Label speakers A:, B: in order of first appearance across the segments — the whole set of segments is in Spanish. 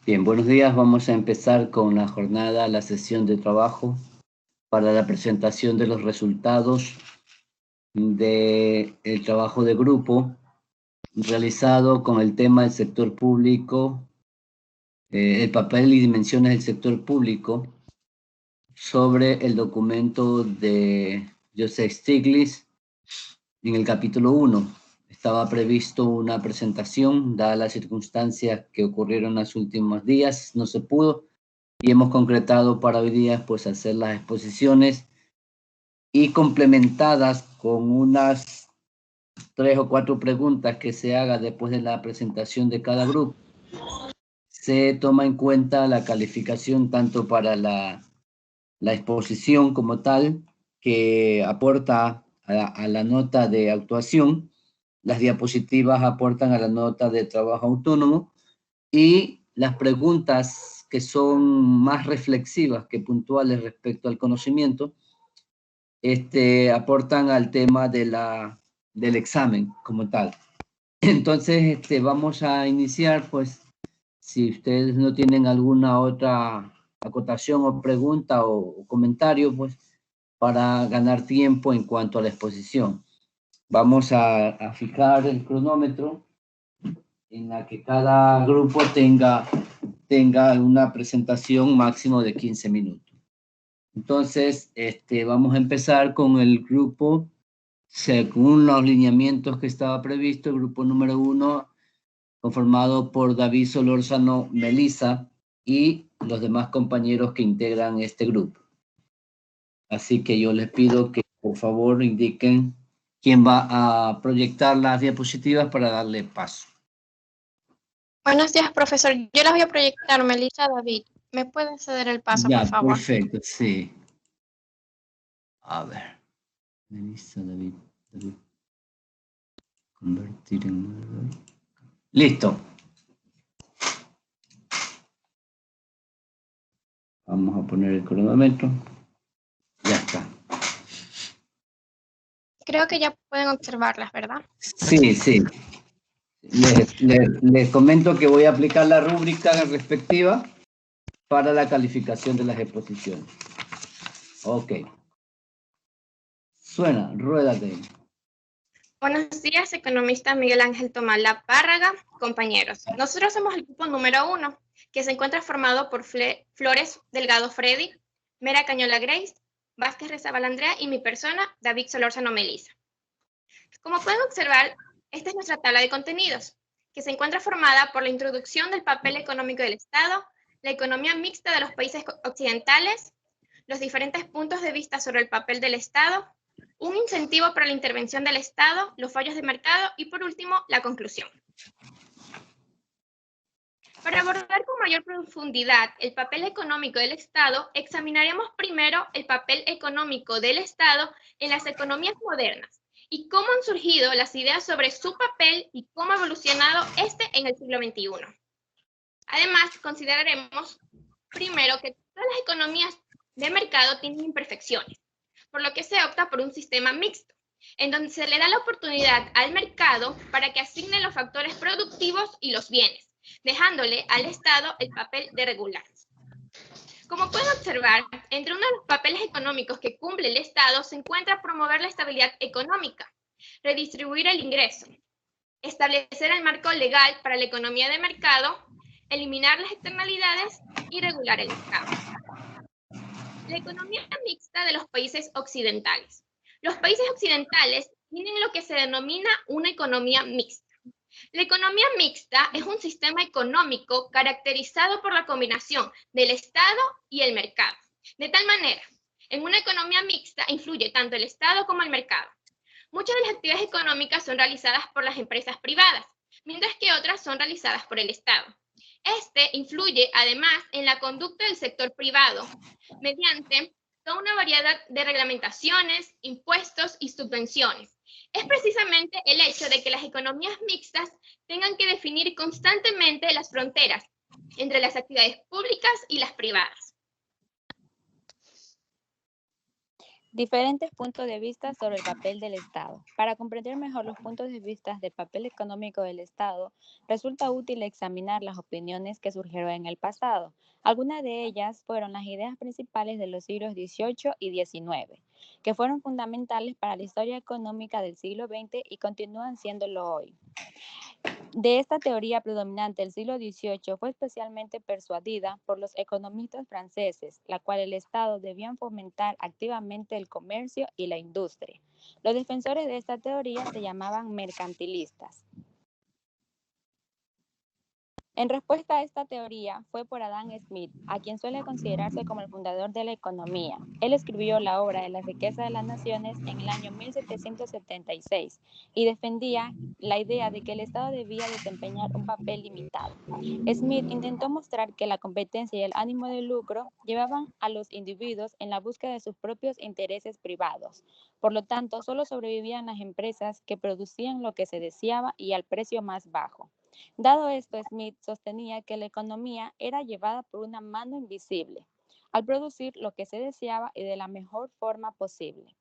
A: Bien, buenos días. Vamos a empezar con la jornada, la sesión de trabajo para la presentación de los resultados del trabajo de grupo realizado con el tema del sector público, el papel y dimensiones del sector público sobre el documento de Joseph Stiglitz en el capítulo 1. Estaba previsto una presentación, dadas las circunstancias que ocurrieron en los últimos días, no se pudo, y hemos concretado para hoy día pues hacer las exposiciones y complementadas con unas 3 o 4 preguntas que se haga después de la presentación de cada grupo. Se toma en cuenta la calificación tanto para la exposición como tal, que aporta a la nota de actuación. Las diapositivas aportan a la nota de trabajo autónomo y las preguntas que son más reflexivas que puntuales respecto al conocimiento, aportan al tema del examen como tal. Entonces, vamos a iniciar, pues, si ustedes no tienen alguna otra acotación o pregunta o comentario, pues, para ganar tiempo en cuanto a la exposición. Vamos a fijar el cronómetro en la que cada grupo tenga una presentación máximo de 15 minutos. Entonces, vamos a empezar con el grupo, según los lineamientos que estaba previsto, el grupo número 1, conformado por David Solórzano Melisa y los demás compañeros que integran este grupo. Así que yo les pido que por favor indiquen quién va a proyectar las diapositivas para darle paso.
B: Buenos días, profesor. Yo las voy a proyectar, Melissa David. ¿Me puede ceder el paso, por favor?
A: Perfecto, sí. A ver. Melissa David. Convertir en... Listo. Vamos a poner el cronómetro. Ya está.
B: Creo que ya pueden observarlas, ¿verdad?
A: Sí, sí. Les comento que voy a aplicar la rúbrica respectiva para la calificación de las exposiciones. Ok. Suena, ruédate.
B: Buenos días, economista Miguel Ángel Tomás Lapárraga, compañeros. Nosotros somos el grupo número 1, que se encuentra formado por Flores Delgado Freddy, Mera Cañola Grace, Vázquez Rezabal Andrea y mi persona, David Solórzano Melisa. Como pueden observar, esta es nuestra tabla de contenidos, que se encuentra formada por la introducción del papel económico del Estado, la economía mixta de los países occidentales, los diferentes puntos de vista sobre el papel del Estado, un incentivo para la intervención del Estado, los fallos de mercado y, por último, la conclusión. Para abordar con mayor profundidad el papel económico del Estado, examinaremos primero el papel económico del Estado en las economías modernas y cómo han surgido las ideas sobre su papel y cómo ha evolucionado en el siglo XXI. Además, consideraremos primero que todas las economías de mercado tienen imperfecciones, por lo que se opta por un sistema mixto, en donde se le da la oportunidad al mercado para que asigne los factores productivos y los bienes, dejándole al Estado el papel de regular. Como pueden observar, entre uno de los papeles económicos que cumple el Estado se encuentra promover la estabilidad económica, redistribuir el ingreso, establecer el marco legal para la economía de mercado, eliminar las externalidades y regular el mercado. La economía mixta de los países occidentales. Los países occidentales tienen lo que se denomina una economía mixta. La economía mixta es un sistema económico caracterizado por la combinación del Estado y el mercado. De tal manera, en una economía mixta influye tanto el Estado como el mercado. Muchas de las actividades económicas son realizadas por las empresas privadas, mientras que otras son realizadas por el Estado. Este influye además en la conducta del sector privado mediante toda una variedad de reglamentaciones, impuestos y subvenciones. Es precisamente el hecho de que las economías mixtas tengan que definir constantemente las fronteras entre las actividades públicas y las privadas.
C: Diferentes puntos de vista sobre el papel del Estado. Para comprender mejor los puntos de vista del papel económico del Estado, resulta útil examinar las opiniones que surgieron en el pasado. Algunas de ellas fueron las ideas principales de los siglos XVIII y XIX, que fueron fundamentales para la historia económica del siglo XX y continúan siéndolo hoy. De esta teoría predominante del siglo XVIII fue especialmente persuadida por los economistas franceses, la cual el Estado debía fomentar activamente el comercio y la industria. Los defensores de esta teoría se llamaban mercantilistas. En respuesta a esta teoría fue por Adam Smith, a quien suele considerarse como el fundador de la economía. Él escribió la obra de La riqueza de las naciones en el año 1776 y defendía la idea de que el Estado debía desempeñar un papel limitado. Smith intentó mostrar que la competencia y el ánimo de lucro llevaban a los individuos en la búsqueda de sus propios intereses privados. Por lo tanto, solo sobrevivían las empresas que producían lo que se deseaba y al precio más bajo. Dado esto, Smith sostenía que la economía era llevada por una mano invisible, al producir lo que se deseaba y de la mejor forma posible.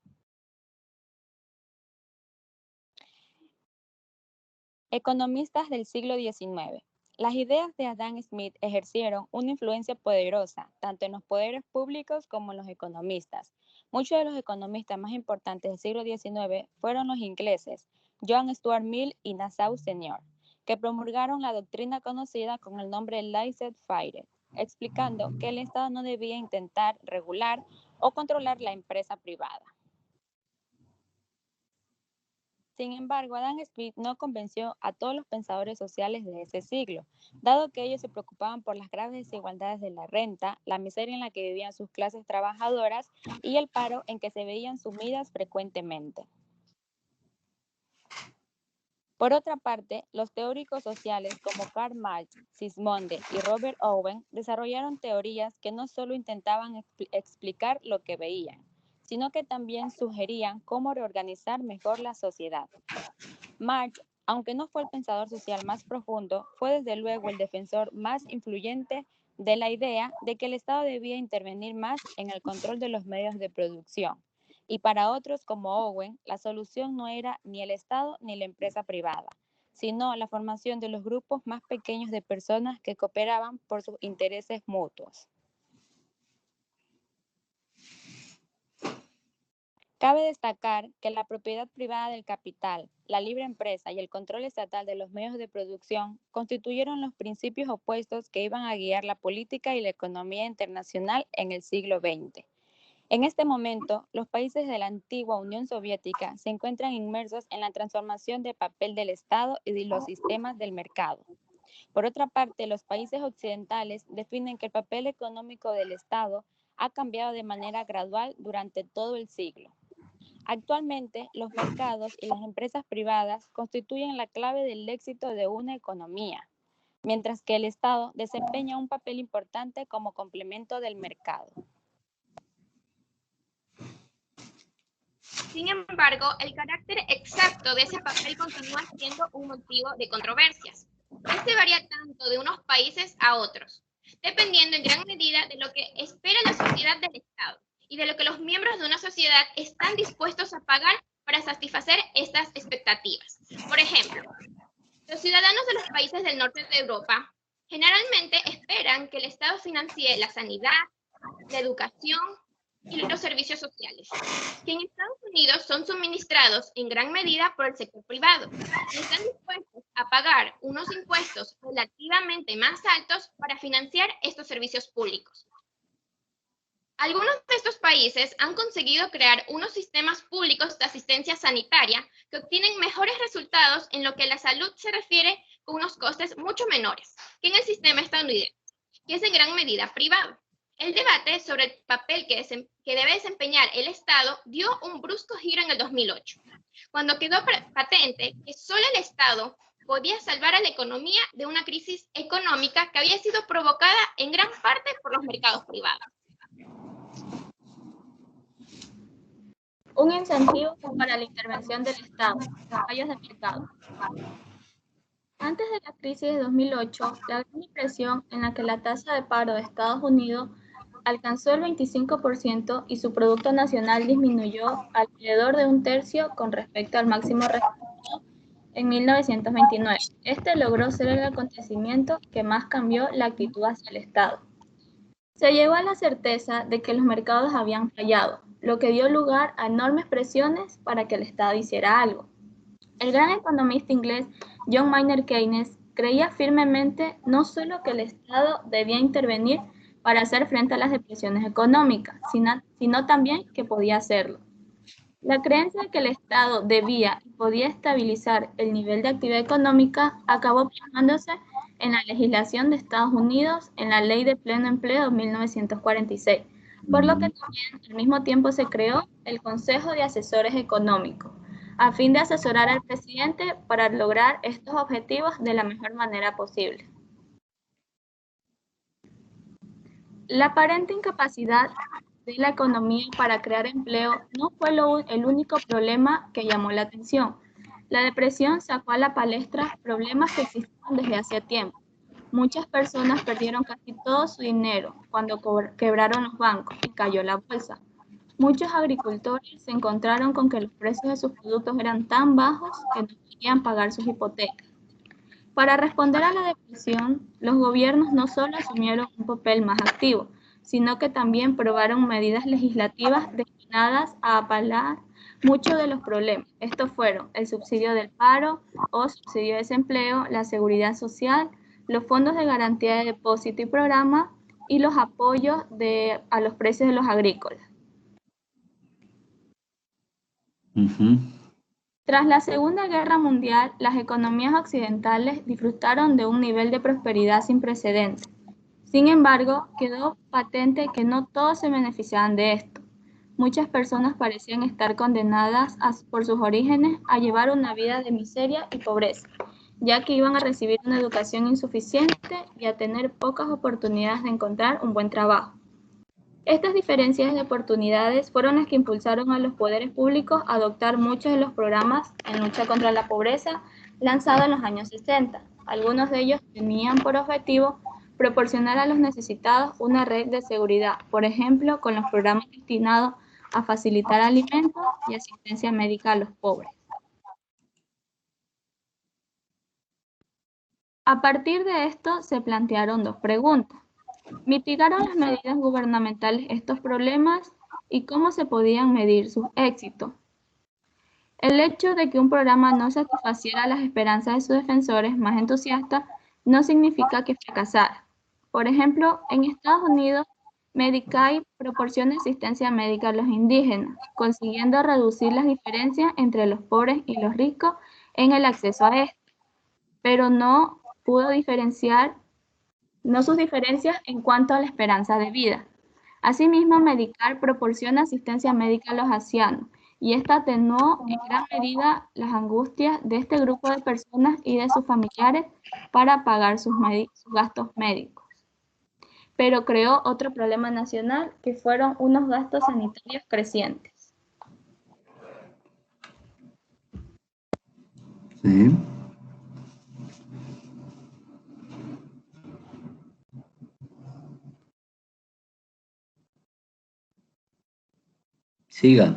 C: Economistas del siglo XIX. Las ideas de Adam Smith ejercieron una influencia poderosa, tanto en los poderes públicos como en los economistas. Muchos de los economistas más importantes del siglo XIX fueron los ingleses, John Stuart Mill y Nassau Sr., que promulgaron la doctrina conocida con el nombre laissez-faire, explicando que el Estado no debía intentar regular o controlar la empresa privada. Sin embargo, Adam Smith no convenció a todos los pensadores sociales de ese siglo, dado que ellos se preocupaban por las graves desigualdades de la renta, la miseria en la que vivían sus clases trabajadoras y el paro en que se veían sumidas frecuentemente. Por otra parte, los teóricos sociales como Karl Marx, Sismondi y Robert Owen desarrollaron teorías que no solo intentaban explicar lo que veían, sino que también sugerían cómo reorganizar mejor la sociedad. Marx, aunque no fue el pensador social más profundo, fue desde luego el defensor más influyente de la idea de que el Estado debía intervenir más en el control de los medios de producción. Y para otros como Owen, la solución no era ni el Estado ni la empresa privada, sino la formación de los grupos más pequeños de personas que cooperaban por sus intereses mutuos. Cabe destacar que la propiedad privada del capital, la libre empresa y el control estatal de los medios de producción constituyeron los principios opuestos que iban a guiar la política y la economía internacional en el siglo XX. En este momento, los países de la antigua Unión Soviética se encuentran inmersos en la transformación del papel del Estado y de los sistemas del mercado. Por otra parte, los países occidentales definen que el papel económico del Estado ha cambiado de manera gradual durante todo el siglo. Actualmente, los mercados y las empresas privadas constituyen la clave del éxito de una economía, mientras que el Estado desempeña un papel importante como complemento del mercado.
B: Sin embargo, el carácter exacto de ese papel continúa siendo un motivo de controversias. Este varía tanto de unos países a otros, dependiendo en gran medida de lo que espera la sociedad del Estado y de lo que los miembros de una sociedad están dispuestos a pagar para satisfacer estas expectativas. Por ejemplo, los ciudadanos de los países del norte de Europa generalmente esperan que el Estado financie la sanidad, la educación y los servicios sociales, que en Estados Unidos son suministrados en gran medida por el sector privado y están dispuestos a pagar unos impuestos relativamente más altos para financiar estos servicios públicos. Algunos de estos países han conseguido crear unos sistemas públicos de asistencia sanitaria que obtienen mejores resultados en lo que a la salud se refiere con unos costes mucho menores que en el sistema estadounidense, que es en gran medida privado. El debate sobre el papel que debe desempeñar el Estado dio un brusco giro en el 2008, cuando quedó patente que solo el Estado podía salvar a la economía de una crisis económica que había sido provocada en gran parte por los mercados privados.
D: Un incentivo para la intervención del Estado, fallos de mercado. Antes de la crisis de 2008, la gran depresión en la que la tasa de paro de Estados Unidos alcanzó el 25% y su Producto Nacional disminuyó alrededor de un tercio con respecto al máximo registrado en 1929. Este logró ser el acontecimiento que más cambió la actitud hacia el Estado. Se llegó a la certeza de que los mercados habían fallado, lo que dio lugar a enormes presiones para que el Estado hiciera algo. El gran economista inglés John Maynard Keynes creía firmemente no solo que el Estado debía intervenir para hacer frente a las depresiones económicas, sino también que podía hacerlo. La creencia de que el Estado debía y podía estabilizar el nivel de actividad económica acabó plasmándose en la legislación de Estados Unidos en la Ley de Pleno Empleo de 1946, por lo que también al mismo tiempo se creó el Consejo de Asesores Económicos, a fin de asesorar al presidente para lograr estos objetivos de la mejor manera posible. La aparente incapacidad de la economía para crear empleo no fue el único problema que llamó la atención. La depresión sacó a la palestra problemas que existían desde hace tiempo. Muchas personas perdieron casi todo su dinero cuando quebraron los bancos y cayó la bolsa. Muchos agricultores se encontraron con que los precios de sus productos eran tan bajos que no podían pagar sus hipotecas. Para responder a la depresión, los gobiernos no solo asumieron un papel más activo, sino que también probaron medidas legislativas destinadas a apalar muchos de los problemas. Estos fueron el subsidio del paro o subsidio de desempleo, la seguridad social, los fondos de garantía de depósito y programa y los apoyos a los precios de los agrícolas. Tras la Segunda Guerra Mundial, las economías occidentales disfrutaron de un nivel de prosperidad sin precedentes. Sin embargo, quedó patente que no todos se beneficiaban de esto. Muchas personas parecían estar condenadas por sus orígenes a llevar una vida de miseria y pobreza, ya que iban a recibir una educación insuficiente y a tener pocas oportunidades de encontrar un buen trabajo. Estas diferencias de oportunidades fueron las que impulsaron a los poderes públicos a adoptar muchos de los programas en lucha contra la pobreza lanzados en los años 60. Algunos de ellos tenían por objetivo proporcionar a los necesitados una red de seguridad, por ejemplo, con los programas destinados a facilitar alimentos y asistencia médica a los pobres. A partir de esto se plantearon dos preguntas. ¿Mitigaron las medidas gubernamentales estos problemas y cómo se podían medir sus éxitos? El hecho de que un programa no satisfaciera las esperanzas de sus defensores más entusiastas no significa que fracasara. Por ejemplo, en Estados Unidos, Medicaid proporciona asistencia médica a los indígenas, consiguiendo reducir las diferencias entre los pobres y los ricos en el acceso a esto, pero no pudo diferenciar sus diferencias en cuanto a la esperanza de vida. Asimismo, Medicare proporciona asistencia médica a los ancianos, y esta atenuó en gran medida las angustias de este grupo de personas y de sus familiares para pagar sus gastos médicos. Pero creó otro problema nacional, que fueron unos gastos sanitarios crecientes.
A: Sí. Siga.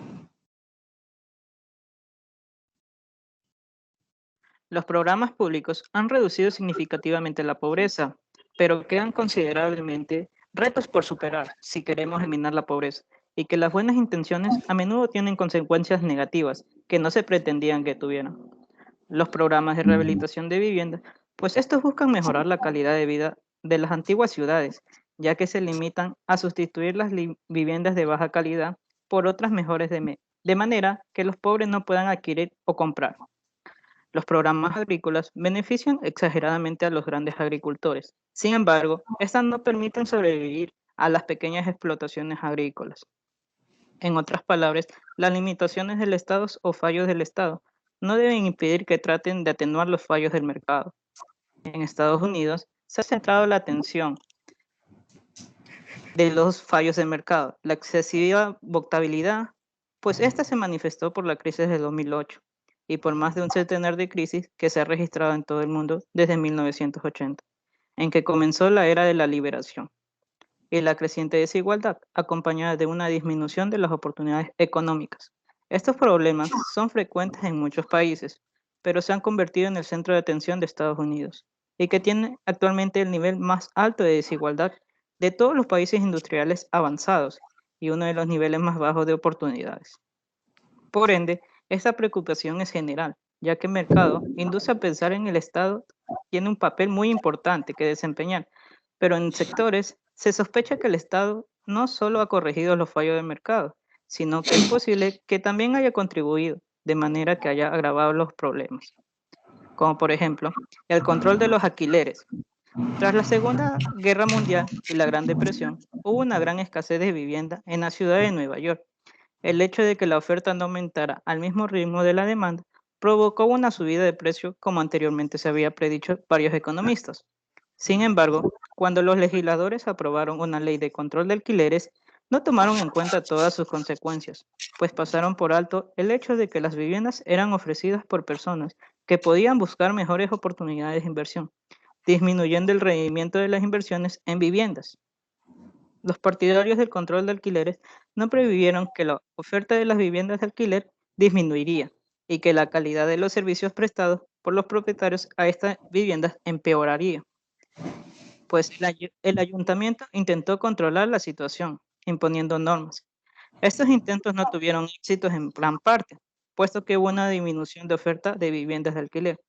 E: Los programas públicos han reducido significativamente la pobreza, pero quedan considerablemente retos por superar si queremos eliminar la pobreza, y que las buenas intenciones a menudo tienen consecuencias negativas que no se pretendían que tuvieran. Los programas de rehabilitación de vivienda, pues estos buscan mejorar la calidad de vida de las antiguas ciudades, ya que se limitan a sustituir las viviendas de baja calidad por otras mejores de manera que los pobres no puedan adquirir o comprar. Los programas agrícolas benefician exageradamente a los grandes agricultores. Sin embargo, estas no permiten sobrevivir a las pequeñas explotaciones agrícolas. En otras palabras, las limitaciones del Estado o fallos del Estado no deben impedir que traten de atenuar los fallos del mercado. En Estados Unidos se ha centrado la atención de los fallos del mercado, la excesiva volatilidad, pues esta se manifestó por la crisis de 2008 y por más de un centenar de crisis que se ha registrado en todo el mundo desde 1980, en que comenzó la era de la liberación. y la creciente desigualdad, acompañada de una disminución de las oportunidades económicas. Estos problemas son frecuentes en muchos países, pero se han convertido en el centro de atención de Estados Unidos y que tiene actualmente el nivel más alto de desigualdad de todos los países industriales avanzados y uno de los niveles más bajos de oportunidades. Por ende, esta preocupación es general, ya que el mercado induce a pensar en el Estado tiene un papel muy importante que desempeñar, pero en sectores se sospecha que el Estado no solo ha corregido los fallos del mercado, sino que es posible que también haya contribuido de manera que haya agravado los problemas, como por ejemplo el control de los alquileres. Tras la Segunda Guerra Mundial y la Gran Depresión, hubo una gran escasez de vivienda en la ciudad de Nueva York. El hecho de que la oferta no aumentara al mismo ritmo de la demanda provocó una subida de precio como anteriormente se había predicho varios economistas. Sin embargo, cuando los legisladores aprobaron una ley de control de alquileres, no tomaron en cuenta todas sus consecuencias, pues pasaron por alto el hecho de que las viviendas eran ofrecidas por personas que podían buscar mejores oportunidades de inversión, disminuyendo el rendimiento de las inversiones en viviendas. Los partidarios del control de alquileres no previeron que la oferta de las viviendas de alquiler disminuiría y que la calidad de los servicios prestados por los propietarios a estas viviendas empeoraría, pues el ayuntamiento intentó controlar la situación, imponiendo normas. Estos intentos no tuvieron éxitos en gran parte, puesto que hubo una disminución de oferta de viviendas de alquiler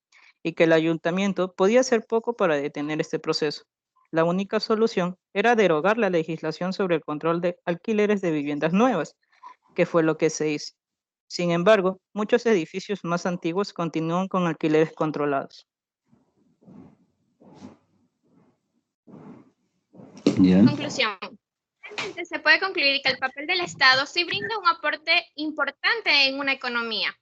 E: y que el ayuntamiento podía hacer poco para detener este proceso. La única solución era derogar la legislación sobre el control de alquileres de viviendas nuevas, que fue lo que se hizo. Sin embargo, muchos edificios más antiguos continúan con alquileres controlados.
A: Ya.
B: Conclusión. Realmente se puede concluir que el papel del Estado sí brinda un aporte importante en una economía.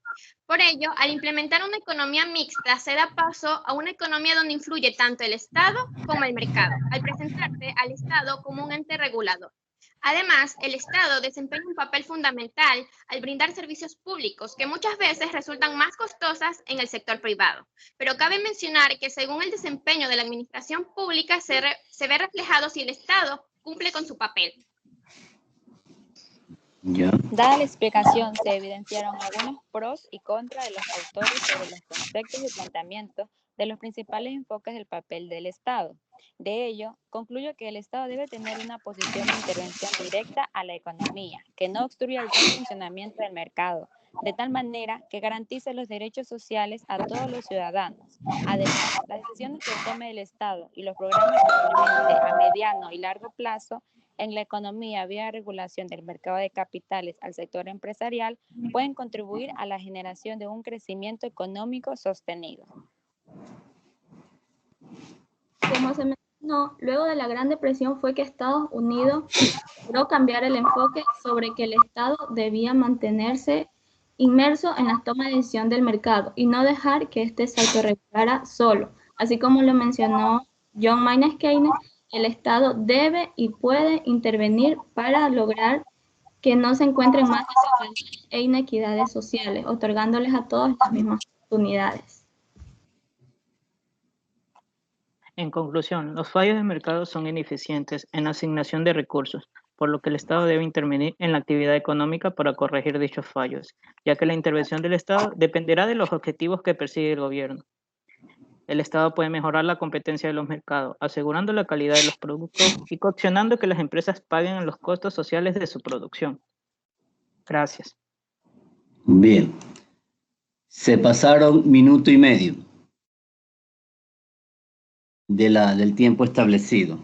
B: Por ello, al implementar una economía mixta, se da paso a una economía donde influye tanto el Estado como el mercado, al presentarse al Estado como un ente regulador. Además, el Estado desempeña un papel fundamental al brindar servicios públicos que muchas veces resultan más costosas en el sector privado. Pero cabe mencionar que según el desempeño de la administración pública se ve reflejado si el Estado cumple con su papel.
A: Ya.
C: Dada la explicación, se evidenciaron algunos pros y contras de los autores sobre los conceptos y planteamientos de los principales enfoques del papel del Estado. De ello, concluyo que el Estado debe tener una posición de intervención directa a la economía, que no obstruya el buen funcionamiento del mercado, de tal manera que garantice los derechos sociales a todos los ciudadanos. Además, las decisiones que tome el Estado y los programas que implemente a mediano y largo plazo en la economía vía regulación del mercado de capitales al sector empresarial pueden contribuir a la generación de un crecimiento económico sostenido.
D: Como se mencionó, luego de la Gran Depresión fue que Estados Unidos logró cambiar el enfoque sobre que el Estado debía mantenerse inmerso en las tomas de decisión del mercado y no dejar que éste se autorregulara solo. Así como lo mencionó John Maynard Keynes, el Estado debe y puede intervenir para lograr que no se encuentren más desigualdades e inequidades sociales, otorgándoles a todos las mismas oportunidades.
E: En conclusión, los fallos de mercado son ineficientes en la asignación de recursos, por lo que el Estado debe intervenir en la actividad económica para corregir dichos fallos, ya que la intervención del Estado dependerá de los objetivos que persigue el gobierno. El Estado puede mejorar la competencia de los mercados, asegurando la calidad de los productos y coaccionando que las empresas paguen los costos sociales de su producción. Gracias.
A: Bien. Se pasaron minuto y medio del tiempo establecido.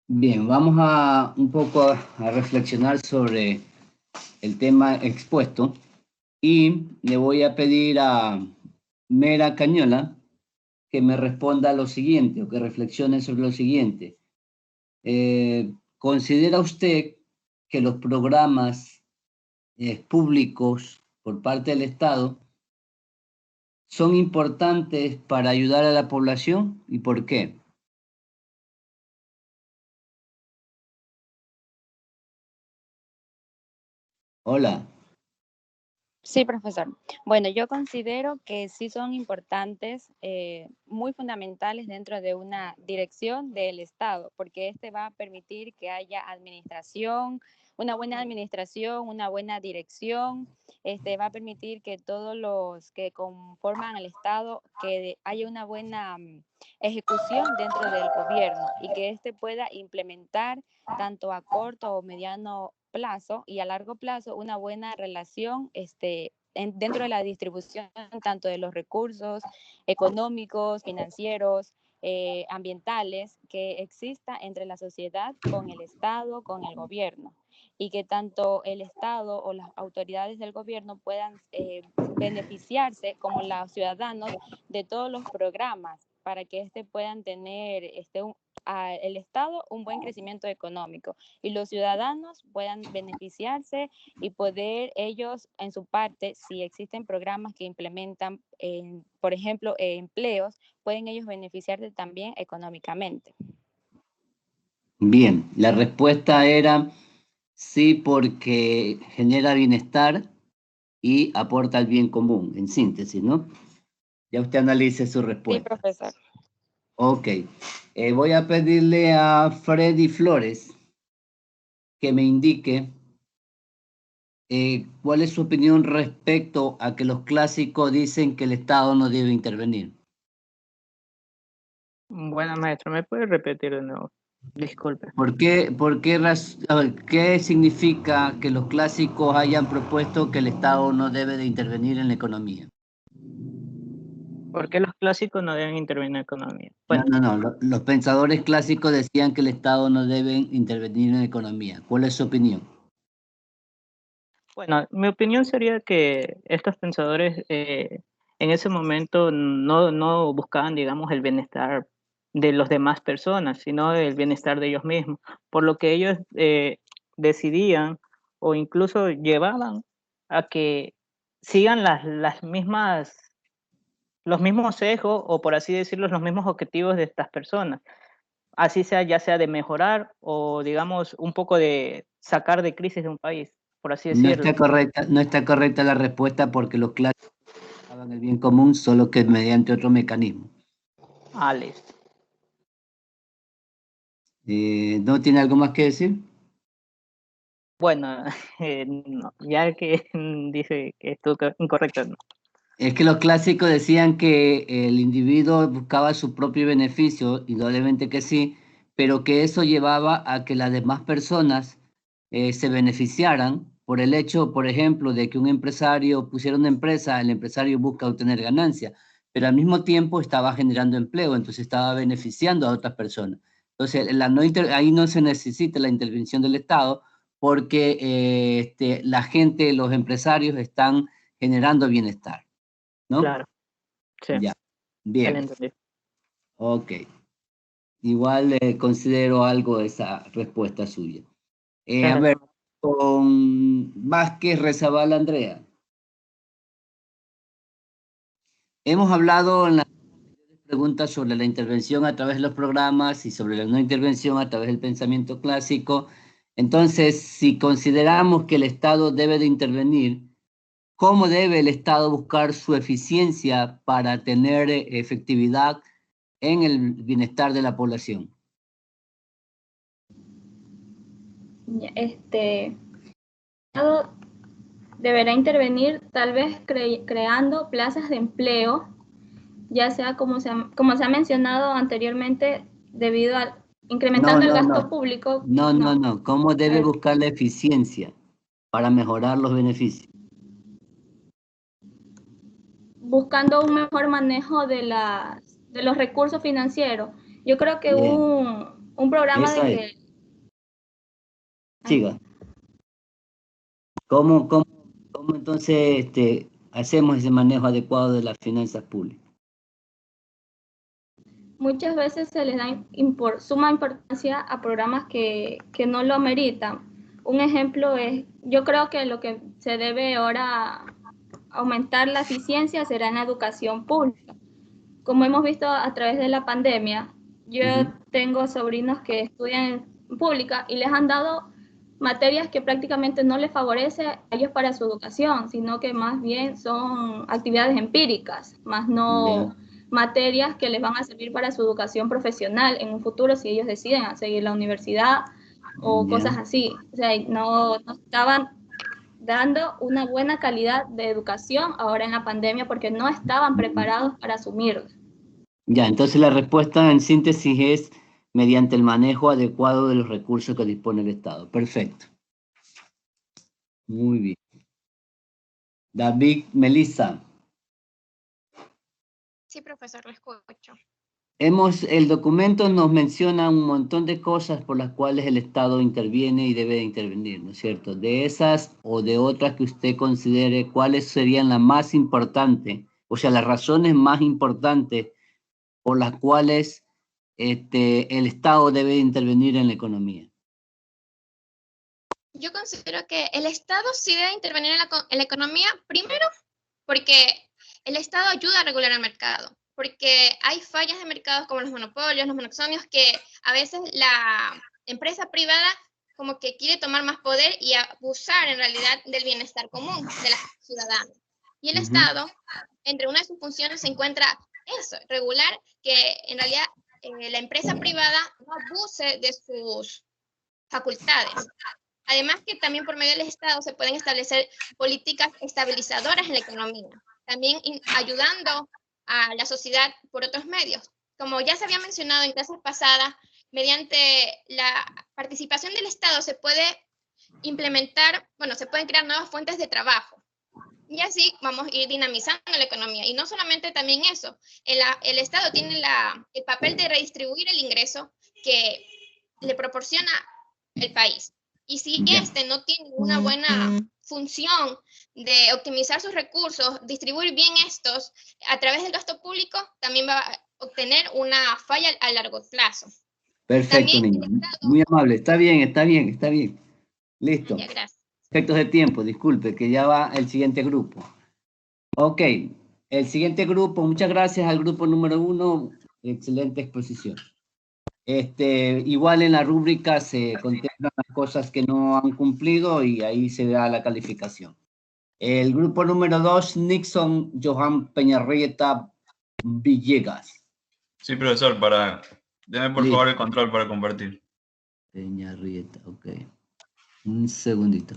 A: Bien, vamos a un poco a reflexionar sobre el tema expuesto y le voy a pedir a Mera Cañola que me responda lo siguiente o que reflexione sobre lo siguiente. ¿Considera usted que los programas públicos por parte del Estado son importantes para ayudar a la población y por qué? Hola.
C: Sí, profesor. Bueno, yo considero que sí son importantes, muy fundamentales dentro de una dirección del Estado, porque este va a permitir que haya administración, una buena dirección, va a permitir que todos los que conforman el Estado, que haya una buena ejecución dentro del gobierno y que éste pueda implementar tanto a corto o mediano plazo y a largo plazo una buena relación dentro de la distribución tanto de los recursos económicos, financieros, ambientales que exista entre la sociedad con el Estado, con el gobierno, y que tanto el Estado o las autoridades del gobierno puedan beneficiarse como los ciudadanos de todos los programas para que puedan tener el Estado un buen crecimiento económico y los ciudadanos puedan beneficiarse y poder ellos en su parte, si existen programas que implementan, por ejemplo, empleos, pueden ellos beneficiarse también económicamente.
A: Bien, la respuesta era sí, porque genera bienestar y aporta al bien común, en síntesis, ¿no? Ya usted analice su
C: Sí,
A: respuesta.
C: profesor.
A: Ok. Voy a pedirle a Freddy Flores que me indique cuál es su opinión respecto a que los clásicos dicen que el Estado no debe intervenir.
E: Bueno, maestro, ¿me puede repetir de nuevo? Disculpe.
A: A ver, ¿qué significa que los clásicos hayan propuesto que el Estado no debe de intervenir en la economía?
E: ¿Por qué los clásicos no deben intervenir en la economía? Bueno,
A: No. Los pensadores clásicos decían que el Estado no debe intervenir en la economía. ¿Cuál es su opinión?
E: bueno, mi opinión sería que estos pensadores en ese momento no buscaban, digamos, el bienestar de las demás personas, sino el bienestar de ellos mismos, por lo que ellos decidían o incluso llevaban a que sigan las mismas, los mismos sesgos o por así decirlo, los mismos objetivos de estas personas. Así sea, ya sea de mejorar o digamos un poco de sacar de crisis de un país, por así decirlo.
A: No está correcta la respuesta porque los clásicos buscaban el bien común, solo que mediante otro mecanismo.
E: Ah, listo.
A: ¿No tiene algo más que decir?
E: Bueno, no, ya que dice que estuvo incorrecto, no.
A: Es que los clásicos decían que el individuo buscaba su propio beneficio, indudablemente que sí, pero que eso llevaba a que las demás personas se beneficiaran por el hecho, por ejemplo, de que un empresario pusiera una empresa, el empresario busca obtener ganancia, pero al mismo tiempo estaba generando empleo, entonces estaba beneficiando a otras personas. Entonces, ahí no se necesita la intervención del Estado porque la gente, los empresarios están generando bienestar. ¿No?
E: Claro, sí,
A: Ya,
E: ya lo
A: bien,
E: entendí.
A: ok. Igual considero algo esa respuesta suya. A ver,
E: Gracias.
A: con Vázquez Rezabal Andrea. Hemos hablado en las preguntas sobre la intervención a través de los programas y sobre la no intervención a través del pensamiento clásico. Entonces, si consideramos que el Estado debe de intervenir, ¿cómo debe el Estado buscar su eficiencia para tener efectividad en el bienestar de la población?
D: El Estado deberá intervenir tal vez creando plazas de empleo, ya sea como se ha mencionado anteriormente, debido al incrementando el gasto público.
A: No. ¿Cómo debe buscar la eficiencia para mejorar los beneficios?
D: Buscando un mejor manejo de los recursos financieros. Yo creo que
A: Bien.
D: un programa
A: Esa
D: de
A: es.
D: que...
A: Siga. ¿Cómo entonces hacemos ese manejo adecuado de las finanzas públicas?
D: Muchas veces se les da suma importancia a programas que no lo meritan. Un ejemplo es, yo creo que lo que se debe ahora aumentar la eficiencia será en la educación pública. Como hemos visto a través de la pandemia, yo tengo sobrinos que estudian en pública y les han dado materias que prácticamente no les favorece a ellos para su educación, sino que más bien son actividades empíricas, más no materias que les van a servir para su educación profesional en un futuro si ellos deciden seguir la universidad o cosas así. O sea, no estaban dando una buena calidad de educación ahora en la pandemia porque no estaban preparados para asumirla.
A: Ya, entonces la respuesta en síntesis es mediante el manejo adecuado de los recursos que dispone el Estado. Perfecto. Muy bien. David, Melissa.
B: Sí, profesor, lo escucho.
A: El documento nos menciona un montón de cosas por las cuales el Estado interviene y debe de intervenir, ¿no es cierto? De esas o de otras que usted considere, ¿cuáles serían las más importantes? O sea, las razones más importantes por las cuales el Estado debe intervenir en la economía.
B: Yo considero que el Estado sí debe intervenir en la economía, primero porque el Estado ayuda a regular el mercado, porque hay fallas de mercados como los monopolios, los monoxonios, que a veces la empresa privada como que quiere tomar más poder y abusar en realidad del bienestar común de los ciudadanos. Y el Estado, entre una de sus funciones se encuentra eso, regular que en realidad la empresa privada no abuse de sus facultades. Además que también por medio del Estado se pueden establecer políticas estabilizadoras en la economía, también ayudando a la sociedad por otros medios. Como ya se había mencionado en clases pasadas, mediante la participación del Estado se puede implementar, bueno, se pueden crear nuevas fuentes de trabajo. Y así vamos a ir dinamizando la economía. Y no solamente también eso, el Estado tiene el papel de redistribuir el ingreso que le proporciona el país. Y si este no tiene una buena función de optimizar sus recursos, distribuir bien estos a través del gasto público, también va a obtener una falla a largo plazo.
A: Perfecto,
B: También
A: niña. Muy amable. Está bien, está bien, está bien. Listo.
B: Ya, gracias.
A: Efectos de tiempo, disculpe, que ya va el siguiente grupo. Ok, el siguiente grupo, muchas gracias al grupo número 1, excelente exposición. Igual en la rúbrica se contemplan las cosas que no han cumplido y ahí se da la calificación. El grupo número 2, Nixon Johan Peñarrieta Villegas.
F: Sí, profesor, deme por favor el control para compartir.
A: Peñarrieta, ok. Un segundito.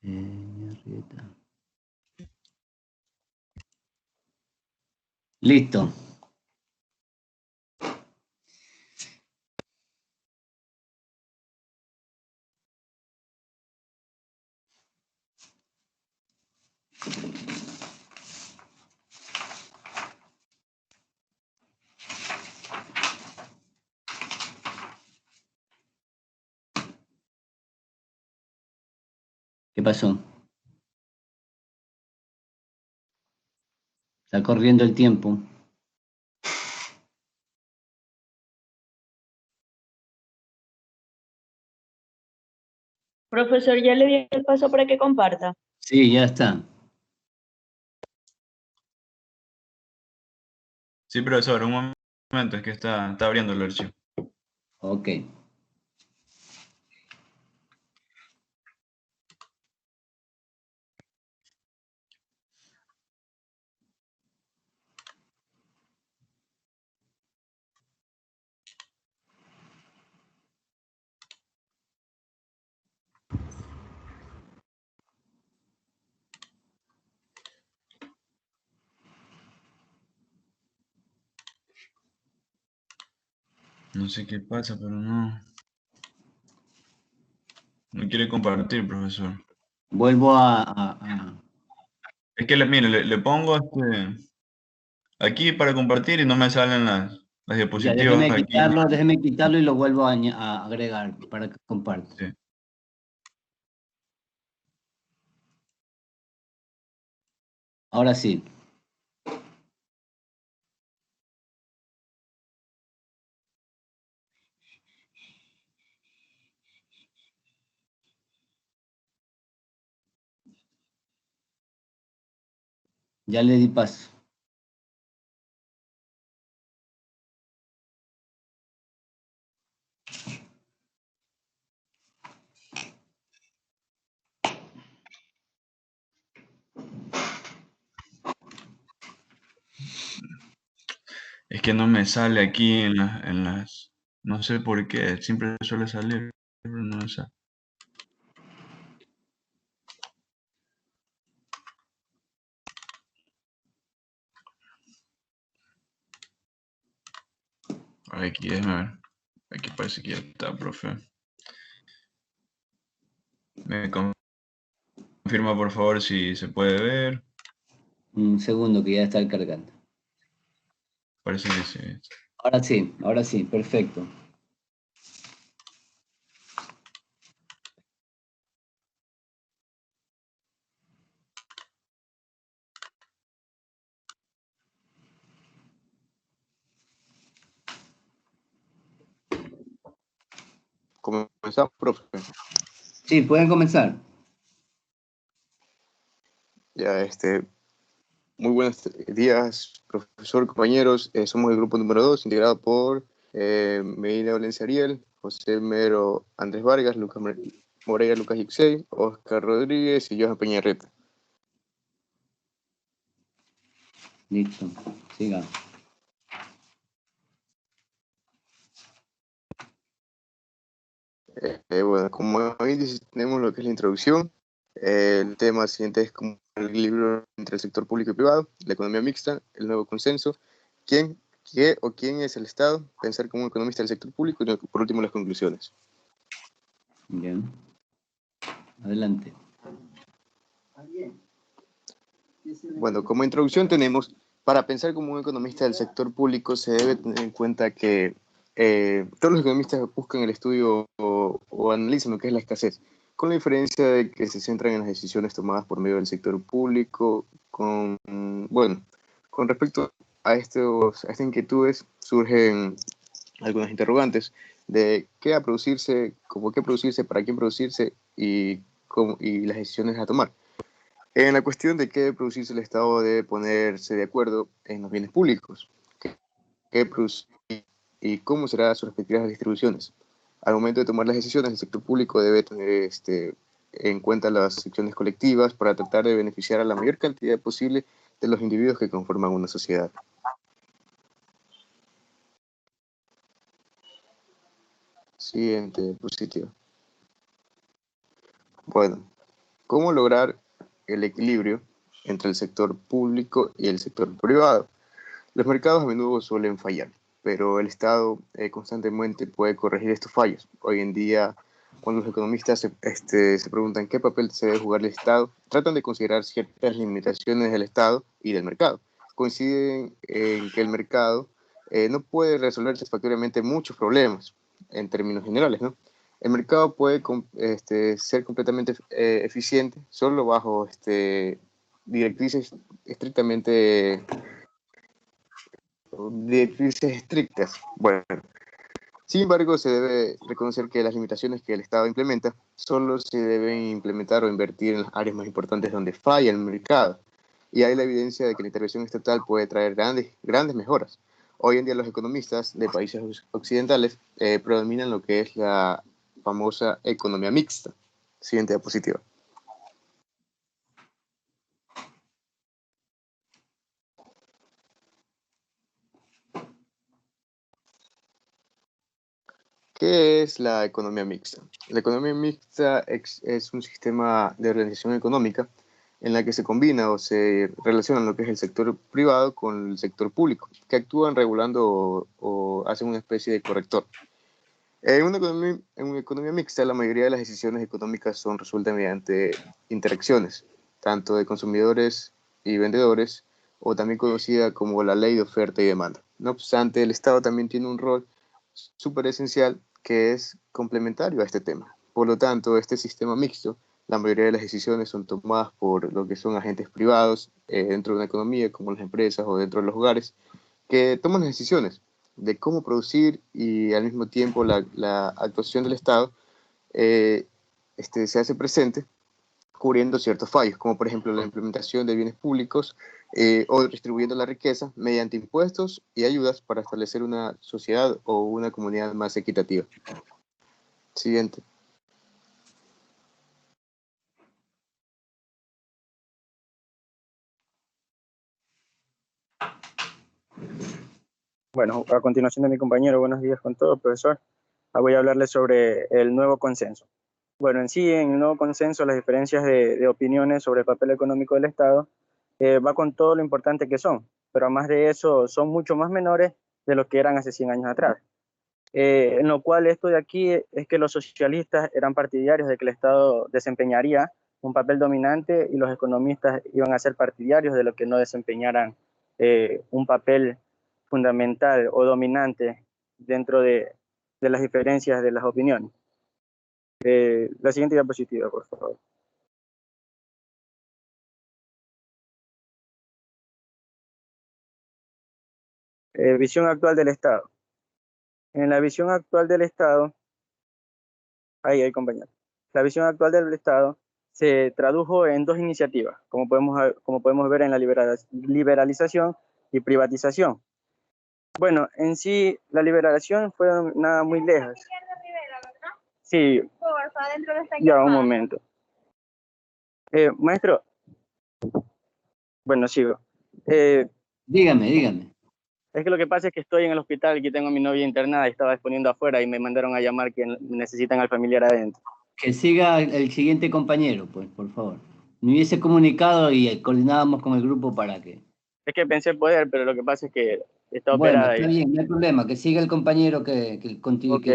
A: Peñarrieta. Listo. ¿Qué pasó? Está corriendo el tiempo.
G: Profesor, ya le di el paso para que comparta.
A: Sí, ya está.
F: Sí, profesor, un momento, es que está abriendo el archivo.
A: Ok.
F: No sé qué pasa, pero no quiere compartir, profesor.
A: Vuelvo a...
F: Es que, mire, le pongo aquí para compartir y no me salen las
A: Ya,
F: diapositivas aquí.
A: déjeme quitarlo y lo vuelvo a agregar para que comparta.
F: Sí.
A: Ahora sí. Ya le di paso.
F: Es que no me sale aquí en las... No sé por qué, siempre suele salir, pero no me sale. Aquí, déjame ver. Aquí parece que ya está, profe. Me confirma, por favor, si se puede ver.
A: Un segundo que ya está cargando.
F: Parece que sí.
A: Ahora sí, perfecto.
H: Comenzamos, profe.
A: Sí, pueden comenzar.
H: Ya, muy buenos días, profesor, compañeros. Somos el grupo número 2, integrado por Medina Valencia Ariel, José Mero Andrés Vargas, Lucas Moreira Lucas Ixey, Oscar Rodríguez y Johan Peñarreta.
A: Listo, siga.
H: Bueno, como hoy tenemos lo que es la introducción, el tema siguiente es como el equilibrio entre el sector público y privado, la economía mixta, el nuevo consenso, quién, qué o quién es el Estado, pensar como un economista del sector público y por último las conclusiones.
A: Bien. Adelante.
H: Bueno, como introducción tenemos, para pensar como un economista del sector público se debe tener en cuenta que todos los economistas buscan el estudio o analizan lo que es la escasez, con la diferencia de que se centran en las decisiones tomadas por medio del sector público. Bueno, con respecto a estas inquietudes surgen algunas interrogantes de qué a producirse, cómo qué producirse, para quién producirse y las decisiones a tomar. En la cuestión de qué debe producirse, el Estado debe ponerse de acuerdo en los bienes públicos, qué producir y cómo serán sus respectivas distribuciones. Al momento de tomar las decisiones, el sector público debe tener en cuenta las acciones colectivas para tratar de beneficiar a la mayor cantidad posible de los individuos que conforman una sociedad. Siguiente diapositiva. Bueno, ¿cómo lograr el equilibrio entre el sector público y el sector privado? Los mercados a menudo suelen fallar, pero el Estado constantemente puede corregir estos fallos. Hoy en día, cuando los economistas se preguntan qué papel se debe jugar el Estado, tratan de considerar ciertas limitaciones del Estado y del mercado. Coinciden en que el mercado no puede resolver satisfactoriamente muchos problemas en términos generales, ¿no? El mercado puede ser completamente eficiente solo bajo directrices estrictamente directrices estrictas. Bueno, sin embargo, se debe reconocer que las limitaciones que el Estado implementa solo se deben implementar o invertir en las áreas más importantes donde falla el mercado. Y hay la evidencia de que la intervención estatal puede traer grandes mejoras. Hoy en día los economistas de países occidentales predominan lo que es la famosa economía mixta. Siguiente diapositiva. ¿Qué es la economía mixta? La economía mixta es un sistema de organización económica en la que se combina o se relaciona lo que es el sector privado con el sector público, que actúan regulando o hacen una especie de corrector. En una economía mixta, la mayoría de las decisiones económicas son resueltas mediante interacciones, tanto de consumidores y vendedores, o también conocida como la ley de oferta y demanda. No obstante, el Estado también tiene un rol súper esencial que es complementario a este tema. Por lo tanto, este sistema mixto, la mayoría de las decisiones son tomadas por lo que son agentes privados dentro de una economía, como las empresas o dentro de los hogares, que toman las decisiones de cómo producir y al mismo tiempo la actuación del Estado eh, se hace presente cubriendo ciertos fallos, como por ejemplo la implementación de bienes públicos o distribuyendo la riqueza mediante impuestos y ayudas para establecer una sociedad o una comunidad más equitativa. Siguiente.
I: Bueno, a continuación de mi compañero, buenos días con todos, profesor. Voy a hablarles sobre el nuevo consenso. Bueno, en sí, en el nuevo consenso, las diferencias de opiniones sobre el papel económico del Estado va con todo lo importante que son, pero además de eso, son mucho más menores de lo que eran hace 100 años atrás. En lo cual esto de aquí es que los socialistas eran partidarios de que el Estado desempeñaría un papel dominante y los economistas iban a ser partidarios de lo que no desempeñaran un papel fundamental o dominante dentro de las diferencias de las opiniones. La siguiente diapositiva, por favor. Visión actual del Estado. En la visión actual del Estado, ahí, compañero. La visión actual del Estado se tradujo en dos iniciativas, como podemos ver en la liberalización y privatización. Bueno, en sí, la liberalización fue nada muy lejos. Sí, ya, un momento. Maestro, bueno, sigo.
A: Dígame.
I: Es que lo que pasa es que estoy en el hospital, aquí tengo a mi novia internada y estaba exponiendo afuera y me mandaron a llamar que necesitan al familiar adentro.
A: Que siga el siguiente compañero, pues, por favor. Me hubiese comunicado y coordinábamos con el grupo para que...
I: Es que pensé poder, pero lo que pasa es que está
A: Bueno,
I: operada.
A: está bien, no hay problema, que siga el compañero que continúe.
I: Ok,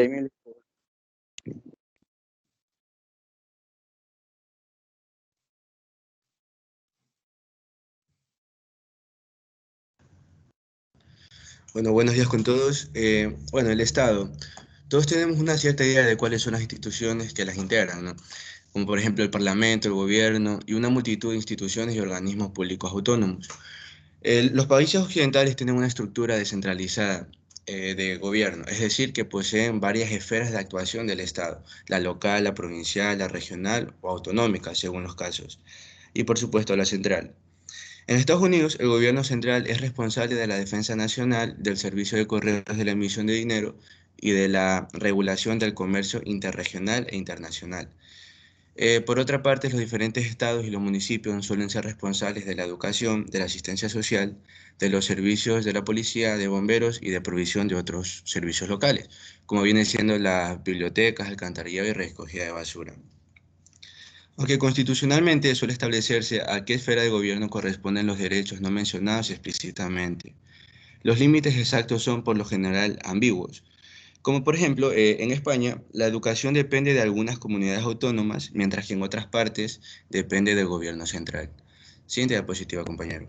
J: Bueno, buenos días con todos. Bueno, el Estado. Todos tenemos una cierta idea de cuáles son las instituciones que las integran, ¿no? Como por ejemplo el Parlamento, el Gobierno y una multitud de instituciones y organismos públicos autónomos. Los países occidentales tienen una estructura descentralizada de gobierno, es decir, que poseen varias esferas de actuación del Estado, la local, la provincial, la regional o autonómica, según los casos, y por supuesto la central. En Estados Unidos, el gobierno central es responsable de la defensa nacional, del servicio de correos de la emisión de dinero y de la regulación del comercio interregional e internacional. Por otra parte, los diferentes estados y los municipios suelen ser responsables de la educación, de la asistencia social, de los servicios de la policía, de bomberos y de provisión de otros servicios locales, como vienen siendo las bibliotecas, alcantarillado y recogida de basura. Aunque constitucionalmente suele establecerse a qué esfera de gobierno corresponden los derechos no mencionados explícitamente. Los límites exactos son por lo general ambiguos. Como por ejemplo, en España, la educación depende de algunas comunidades autónomas, mientras que en otras partes depende del gobierno central. Siguiente diapositiva, compañero.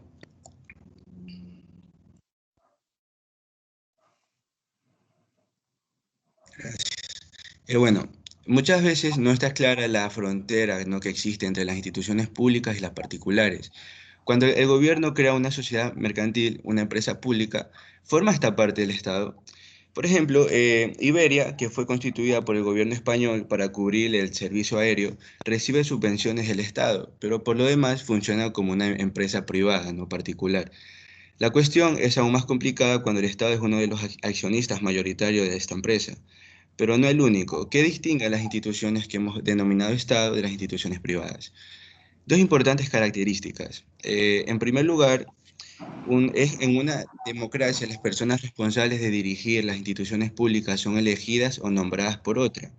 J: Gracias. Bueno, muchas veces no está clara la frontera, ¿no?, que existe entre las instituciones públicas y las particulares. Cuando el gobierno crea una sociedad mercantil, una empresa pública, forma esta parte del Estado. Por ejemplo, Iberia, que fue constituida por el gobierno español para cubrir el servicio aéreo, recibe subvenciones del Estado, pero por lo demás funciona como una empresa privada, no particular. La cuestión es aún más complicada cuando el Estado es uno de los accionistas mayoritarios de esta empresa, pero no el único. ¿Qué distingue a las instituciones que hemos denominado Estado de las instituciones privadas? Dos importantes características. En primer lugar, en una democracia las personas responsables de dirigir las instituciones públicas son elegidas o nombradas por otra.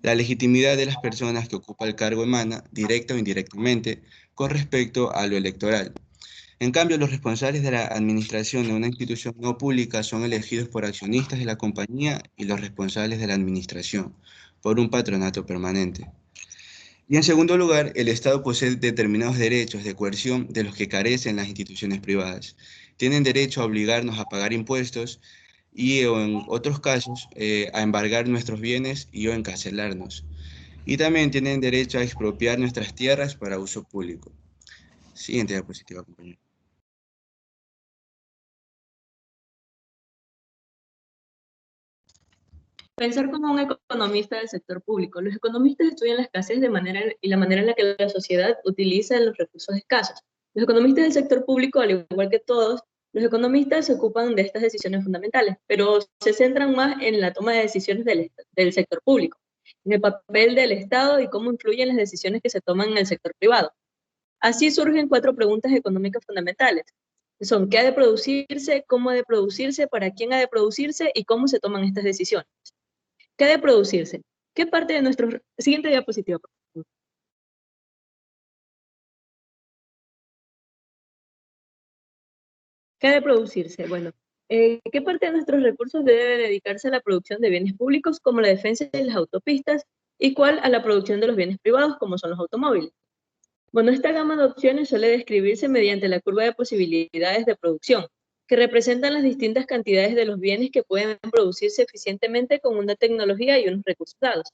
J: La legitimidad de las personas que ocupan el cargo emana, directa o indirectamente, con respecto a lo electoral. En cambio, los responsables de la administración de una institución no pública son elegidos por accionistas de la compañía y los responsables de la administración, por un patronato permanente. Y en segundo lugar, el Estado posee determinados derechos de coerción de los que carecen las instituciones privadas. Tienen derecho a obligarnos a pagar impuestos y, o en otros casos, a embargar nuestros bienes y o encarcelarnos. Y también tienen derecho a expropiar nuestras tierras para uso público. Siguiente diapositiva, compañero.
G: Pensar como un economista del sector público. Los economistas estudian la escasez y la manera en la que la sociedad utiliza los recursos escasos. Los economistas del sector público, al igual que todos, los economistas se ocupan de estas decisiones fundamentales, pero se centran más en la toma de decisiones del sector público, en el papel del Estado y cómo influyen las decisiones que se toman en el sector privado. Así surgen 4 preguntas económicas fundamentales. son qué ha de producirse, cómo ha de producirse, para quién ha de producirse y cómo se toman estas decisiones. ¿Qué ha de producirse? ¿Qué parte de nuestro... Siguiente diapositiva, por favor. ¿Qué ha de producirse? Bueno, ¿qué parte de nuestros recursos debe dedicarse a la producción de bienes públicos como la defensa de las autopistas y cuál a la producción de los bienes privados como son los automóviles? Bueno, esta gama de opciones suele describirse mediante la curva de posibilidades de producción, que representan las distintas cantidades de los bienes que pueden producirse eficientemente con una tecnología y unos recursos dados.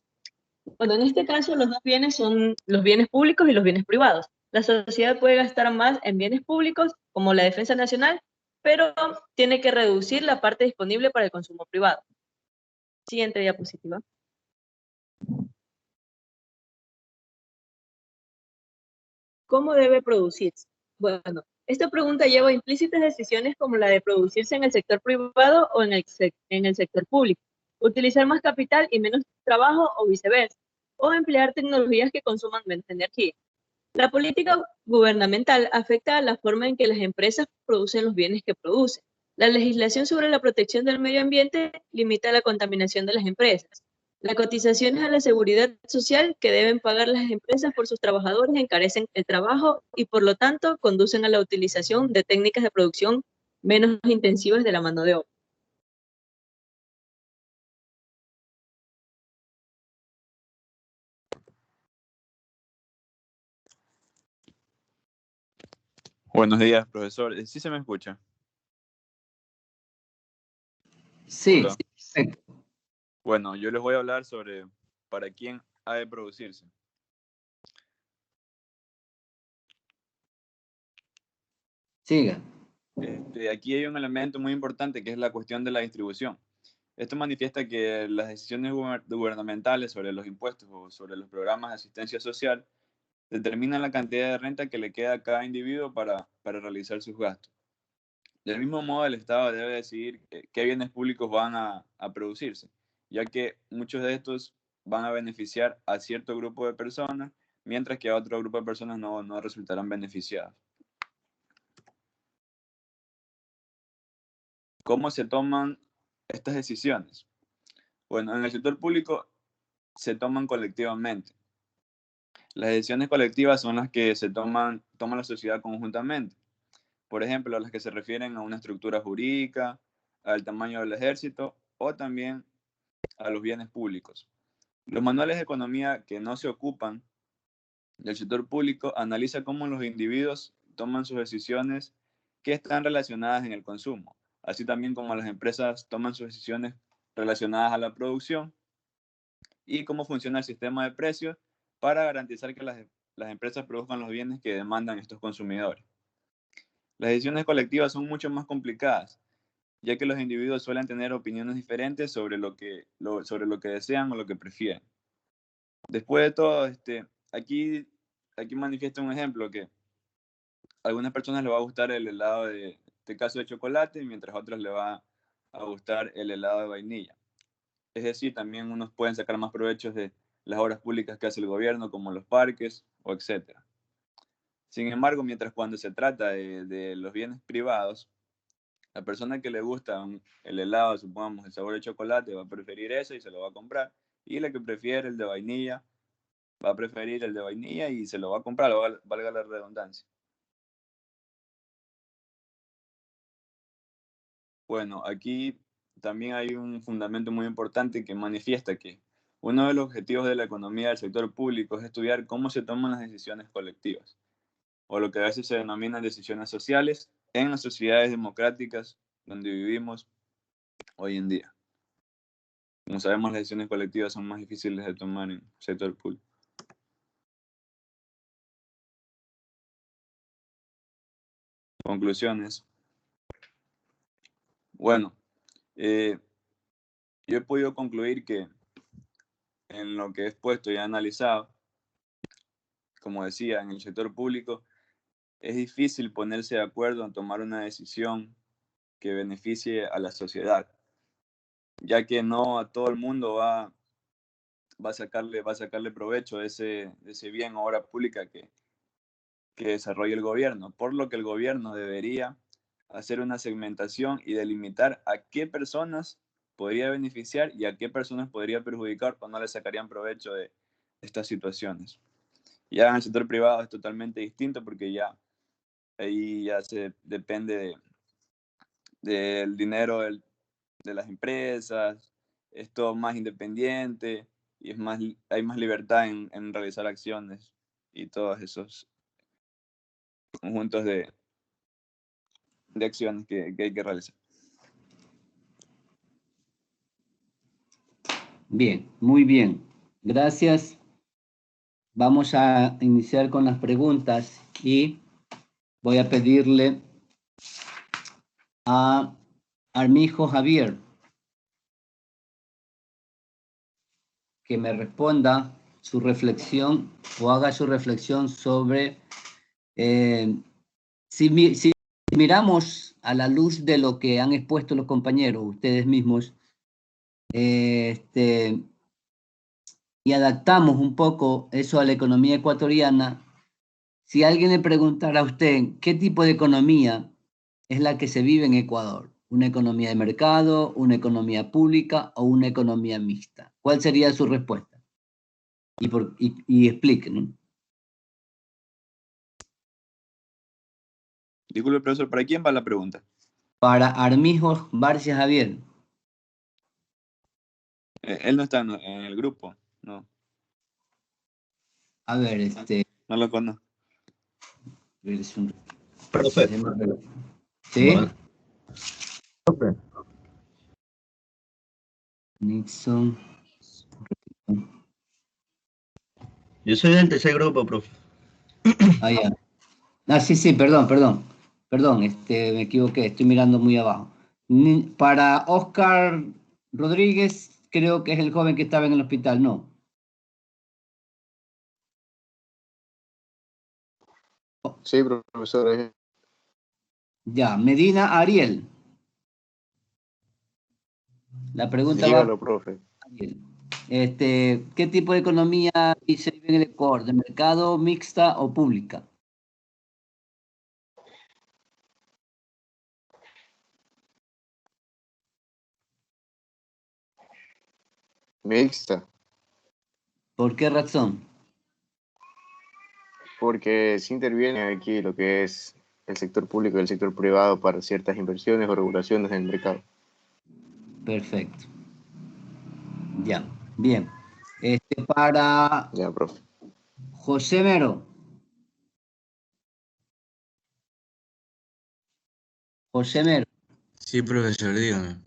G: Bueno, en este caso los dos bienes son los bienes públicos y los bienes privados. La sociedad puede gastar más en bienes públicos, como la defensa nacional, pero tiene que reducir la parte disponible para el consumo privado. Siguiente diapositiva. ¿Cómo debe producirse? Bueno, esta pregunta lleva implícitas decisiones como la de producirse en el sector privado o en el sector público, utilizar más capital y menos trabajo o viceversa, o emplear tecnologías que consuman menos energía. La política gubernamental afecta a la forma en que las empresas producen los bienes que producen. La legislación sobre la protección del medio ambiente limita la contaminación de las empresas. Las cotizaciones a la seguridad social que deben pagar las empresas por sus trabajadores encarecen el trabajo y por lo tanto conducen a la utilización de técnicas de producción menos intensivas de la mano de obra.
F: Buenos días, profesor. ¿Sí se me escucha?
A: Sí,
F: Hola.
A: perfecto.
F: Bueno, yo les voy a hablar sobre para quién ha de producirse.
A: Siga.
F: Aquí hay un elemento muy importante que es la cuestión de la distribución. Esto manifiesta que las decisiones gubernamentales sobre los impuestos o sobre los programas de asistencia social determinan la cantidad de renta que le queda a cada individuo para realizar sus gastos. Del mismo modo, el Estado debe decidir qué bienes públicos van a producirse, ya que muchos de estos van a beneficiar a cierto grupo de personas, mientras que a otro grupo de personas no resultarán beneficiadas. ¿Cómo se toman estas decisiones? Bueno, en el sector público se toman colectivamente. Las decisiones colectivas son las que toma la sociedad conjuntamente. Por ejemplo, las que se refieren a una estructura jurídica, al tamaño del ejército o también a los bienes públicos. Los manuales de economía que no se ocupan del sector público analizan cómo los individuos toman sus decisiones que están relacionadas en el consumo, así también como las empresas toman sus decisiones relacionadas a la producción y cómo funciona el sistema de precios para garantizar que las empresas produzcan los bienes que demandan estos consumidores. Las decisiones colectivas son mucho más complicadas, ya que los individuos suelen tener opiniones diferentes sobre lo que desean o lo que prefieren. Después de todo, aquí manifiesta un ejemplo que a algunas personas les va a gustar el helado de caso de chocolate, mientras a otros les va a gustar el helado de vainilla. Es decir, también unos pueden sacar más provechos de las obras públicas que hace el gobierno, como los parques o etcétera. Sin embargo, mientras cuando se trata de los bienes privados, la persona que le gusta el helado, supongamos el sabor de chocolate, va a preferir eso y se lo va a comprar. Y la que prefiere el de vainilla, va a preferir el de vainilla y se lo va a comprar, valga la redundancia. Bueno, aquí también hay un fundamento muy importante que manifiesta que uno de los objetivos de la economía del sector público es estudiar cómo se toman las decisiones colectivas, o lo que a veces se denominan decisiones sociales en las sociedades democráticas donde vivimos hoy en día. Como sabemos, las decisiones colectivas son más difíciles de tomar en el sector público. Conclusiones. Bueno, yo he podido concluir que en lo que he expuesto y he analizado, como decía, en el sector público es difícil ponerse de acuerdo en tomar una decisión que beneficie a la sociedad, ya que no a todo el mundo va a sacarle provecho de ese bien o obra pública que desarrolla el gobierno, por lo que el gobierno debería hacer una segmentación y delimitar a qué personas podría beneficiar y a qué personas podría perjudicar o no le sacarían provecho de estas situaciones. Ya en el sector privado es totalmente distinto porque ya ahí ya se depende del dinero de las empresas, es todo más independiente y hay más libertad en realizar acciones y todos esos conjuntos de acciones que hay que realizar.
A: Bien, muy bien. Gracias. Vamos a iniciar con las preguntas y voy a pedirle a Armijo Javier que me responda su reflexión o haga su reflexión sobre si miramos a la luz de lo que han expuesto los compañeros, ustedes mismos, y adaptamos un poco eso a la economía ecuatoriana, si alguien le preguntara a usted qué tipo de economía es la que se vive en Ecuador, una economía de mercado, una economía pública o una economía mixta, ¿cuál sería su respuesta? Y explique, ¿no?
F: Disculpe, profesor, ¿para quién va la pregunta?
A: Para Armijo Barcia Javier.
F: Él no está en el grupo, no.
A: A ver,
F: No lo conozco.
K: Profe.
A: ¿Sí?
K: Bueno. Profe.
A: Nixon.
K: Yo soy del tercer grupo, profe.
A: Ah, ya. Ah, sí, perdón. Me equivoqué, estoy mirando muy abajo. Para Oscar Rodríguez, creo que es el joven que estaba en el hospital, ¿no?
H: Sí, profesor.
A: Ya, Medina Ariel. La pregunta
H: Dígalo,
A: va.
H: profe.
A: Ariel. ¿Qué tipo de economía se vive en el Ecuador? ¿De mercado, mixta o pública?
H: Mixta.
A: ¿Por qué razón?
H: Porque sí interviene aquí lo que es el sector público y el sector privado para ciertas inversiones o regulaciones en el mercado.
A: Perfecto. Ya, bien. Para
H: Ya, profe.
A: José Mero. José Mero.
J: Sí, profesor, dígame.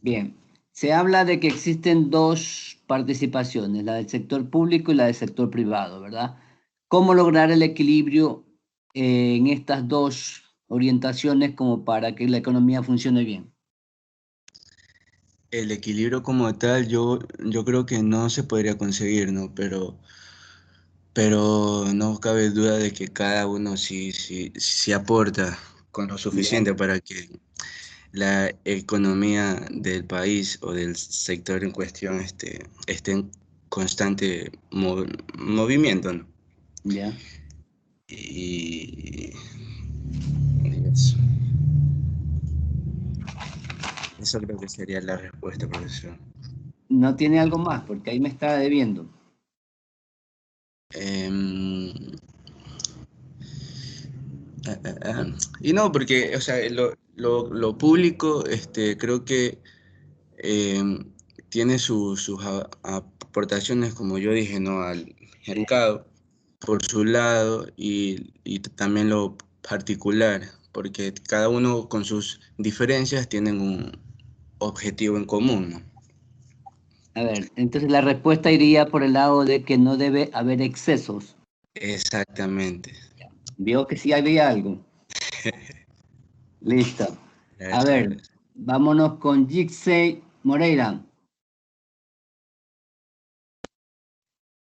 A: Bien. Se habla de que existen dos participaciones, la del sector público y la del sector privado, ¿verdad? ¿Cómo lograr el equilibrio en estas dos orientaciones como para que la economía funcione bien?
J: El equilibrio como tal, yo creo que no se podría conseguir, ¿no? Pero no cabe duda de que cada uno sí aporta con lo suficiente para que la economía del país o del sector en cuestión esté en constante movimiento, ¿no?
A: Ya.
J: Y eso creo que sería la respuesta, profesor.
A: ¿No tiene algo más? Porque ahí me está debiendo.
J: Y no, porque, o sea, lo público, creo que tiene sus aportaciones, como yo dije, ¿no? Al mercado, por su lado, y también lo particular, porque cada uno con sus diferencias tienen un objetivo en común, ¿no?
A: A ver, entonces la respuesta iría por el lado de que no debe haber excesos.
J: Exactamente.
A: Vio que sí había algo. Listo. A ver, vámonos con Jixey Moreira.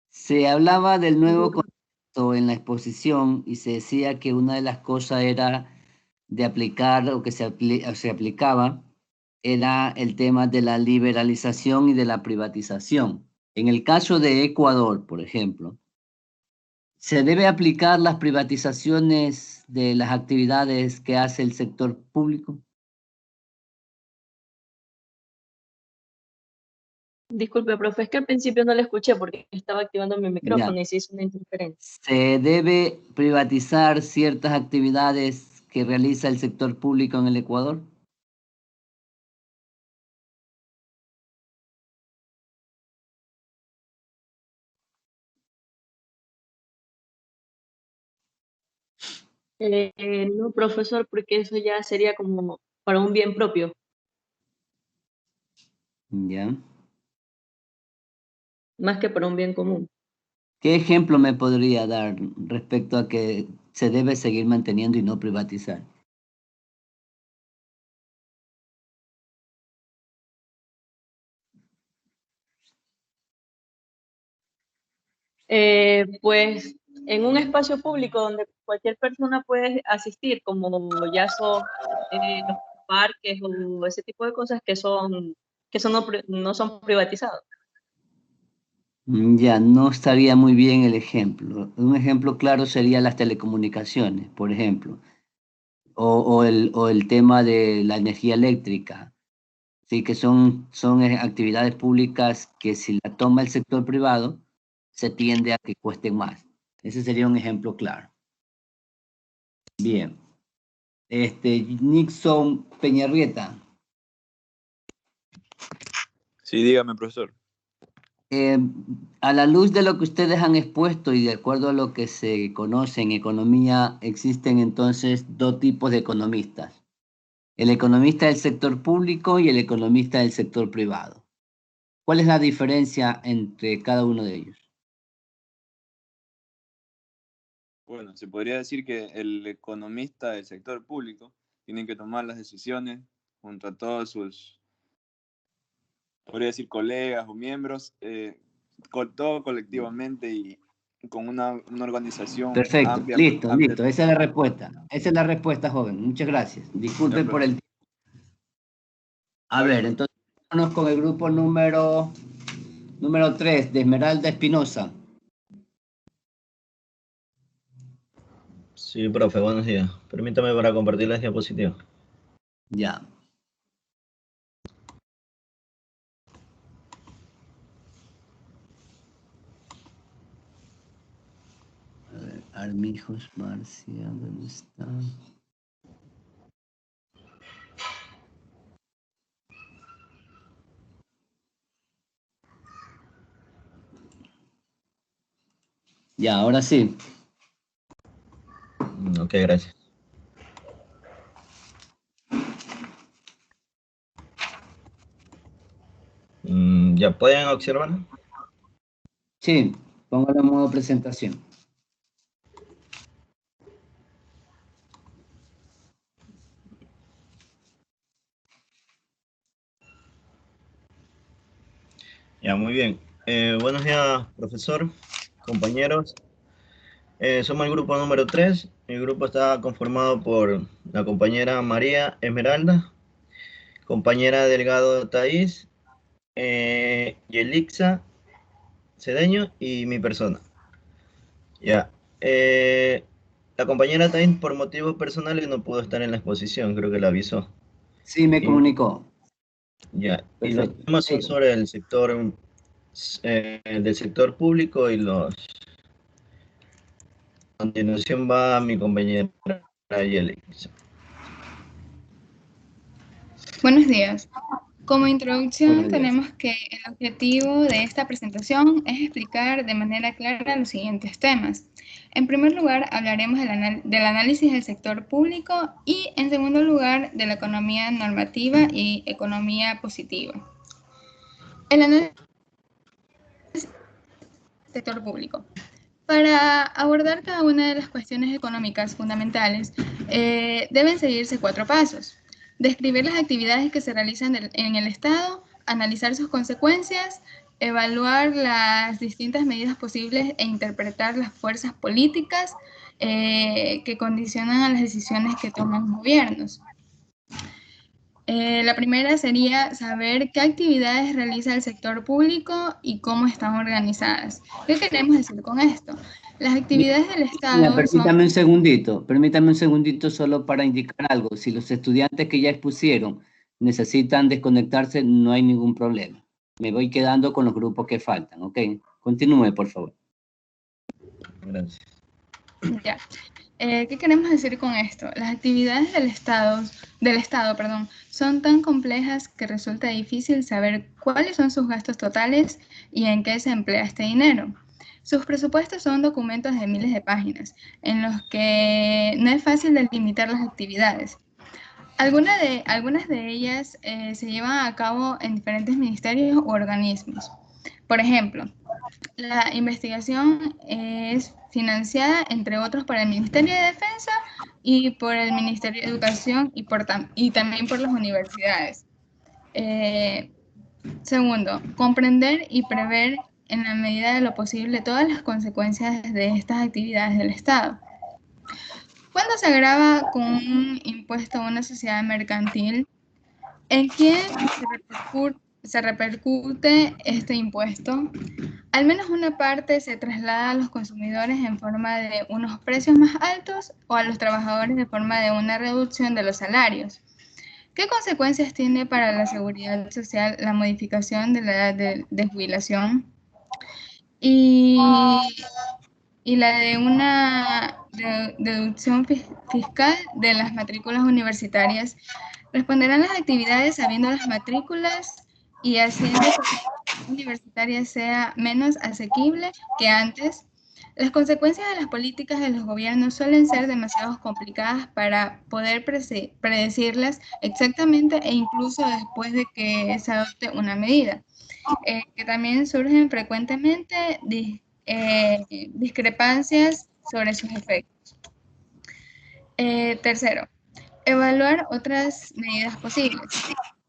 A: Se hablaba del nuevo concepto en la exposición y se decía que una de las cosas era de aplicar o que se aplicaba era el tema de la liberalización y de la privatización. En el caso de Ecuador, por ejemplo, ¿se debe aplicar las privatizaciones de las actividades que hace el sector público?
G: Disculpe, profe, es que al principio no le escuché porque estaba activando mi micrófono
A: Ya.
G: y se hizo una interferencia.
A: ¿Se debe privatizar ciertas actividades que realiza el sector público en el Ecuador?
G: No, profesor, porque eso ya sería como para un bien propio,
A: Ya.
G: más que para un bien común.
A: ¿Qué ejemplo me podría dar respecto a que se debe seguir manteniendo y no privatizar?
G: Pues en un espacio público donde cualquier persona puede asistir, como ya son los parques o ese tipo de cosas que no son privatizados.
A: Ya, no estaría muy bien el ejemplo. Un ejemplo claro sería las telecomunicaciones, por ejemplo, o el tema de la energía eléctrica. Sí, que son actividades públicas que si la toma el sector privado, se tiende a que cuesten más. Ese sería un ejemplo claro. Bien. Nixon Peñarrieta.
F: Sí, dígame, profesor.
A: A la luz de lo que ustedes han expuesto y de acuerdo a lo que se conoce en economía, existen entonces dos tipos de economistas. El economista del sector público y el economista del sector privado. ¿Cuál es la diferencia entre cada uno de ellos?
F: Bueno, se podría decir que el economista del sector público tiene que tomar las decisiones junto a todos sus, podría decir, colegas o miembros, con todo colectivamente y con una organización
A: Perfecto,
F: amplia.
A: listo.
F: amplia.
A: Esa es la respuesta. Esa es la respuesta, joven. Muchas gracias. Disculpen por el tiempo. A ver, entonces, vámonos con el grupo número 3, de Esmeralda Espinosa.
K: Sí, profe, buenos días. Permítame para compartir las diapositivas.
A: Ya. A ver, Armijos, Marcia, ¿dónde está? Ya, ahora sí.
K: Ok, gracias. ¿Ya pueden observar?
A: Sí, póngalo en modo presentación.
K: Ya, muy bien. Buenos días, profesor, compañeros. Somos el grupo número 3. El grupo está conformado por la compañera María Esmeralda, compañera Delgado Thaís, Yelixa Cedeño y mi persona. Ya. La compañera Thaís por motivos personales no pudo estar en la exposición, creo que la avisó.
A: Sí, me
K: Y-
A: comunicó.
K: Ya. Y los
A: Perfecto.
K: temas son
A: Sí.
K: sobre el sector del sector público y los. A continuación va mi compañera Yelixa.
L: Buenos días. Como introducción,
A: Buenos días.
L: tenemos que el objetivo de esta presentación es explicar de manera clara los siguientes temas. En primer lugar, hablaremos del análisis del sector público y, en segundo lugar, de la economía normativa y economía positiva. El análisis del sector público. Para abordar cada una de las cuestiones económicas fundamentales, deben seguirse 4 pasos. Describir las actividades que se realizan en el Estado, analizar sus consecuencias, evaluar las distintas medidas posibles e interpretar las fuerzas políticas que condicionan a las decisiones que toman los gobiernos. La primera sería saber qué actividades realiza el sector público y cómo están organizadas. ¿Qué queremos decir con esto? Las actividades del Estado
A: permítame un segundito solo para indicar algo. Si los estudiantes que ya expusieron necesitan desconectarse, no hay ningún problema. Me voy quedando con los grupos que faltan, ¿ok? Continúe, por favor.
K: Gracias.
L: Ya. ¿Qué queremos decir con esto? Las actividades del Estado, son tan complejas que resulta difícil saber cuáles son sus gastos totales y en qué se emplea este dinero. Sus presupuestos son documentos de miles de páginas, en los que no es fácil delimitar las actividades. Algunas de ellas se llevan a cabo en diferentes ministerios u organismos. Por ejemplo, la investigación es financiada, entre otros, por el Ministerio de Defensa y por el Ministerio de Educación y también por las universidades. Segundo, comprender y prever en la medida de lo posible todas las consecuencias de estas actividades del Estado. Cuando se agrava con un impuesto a una sociedad mercantil, ¿en quién se repercute este impuesto? Al menos una parte se traslada a los consumidores en forma de unos precios más altos o a los trabajadores de forma de una reducción de los salarios. ¿Qué consecuencias tiene para la seguridad social la modificación de la edad de jubilación? Y la de una deducción fiscal de las matrículas universitarias. ¿Responderán las actividades sabiendo las matrículas y haciendo que la universitaria sea menos asequible que antes? Las consecuencias de las políticas de los gobiernos suelen ser demasiado complicadas para poder predecirlas exactamente e incluso después de que se adopte una medida, que también surgen frecuentemente discrepancias sobre sus efectos. Tercero, evaluar otras medidas posibles.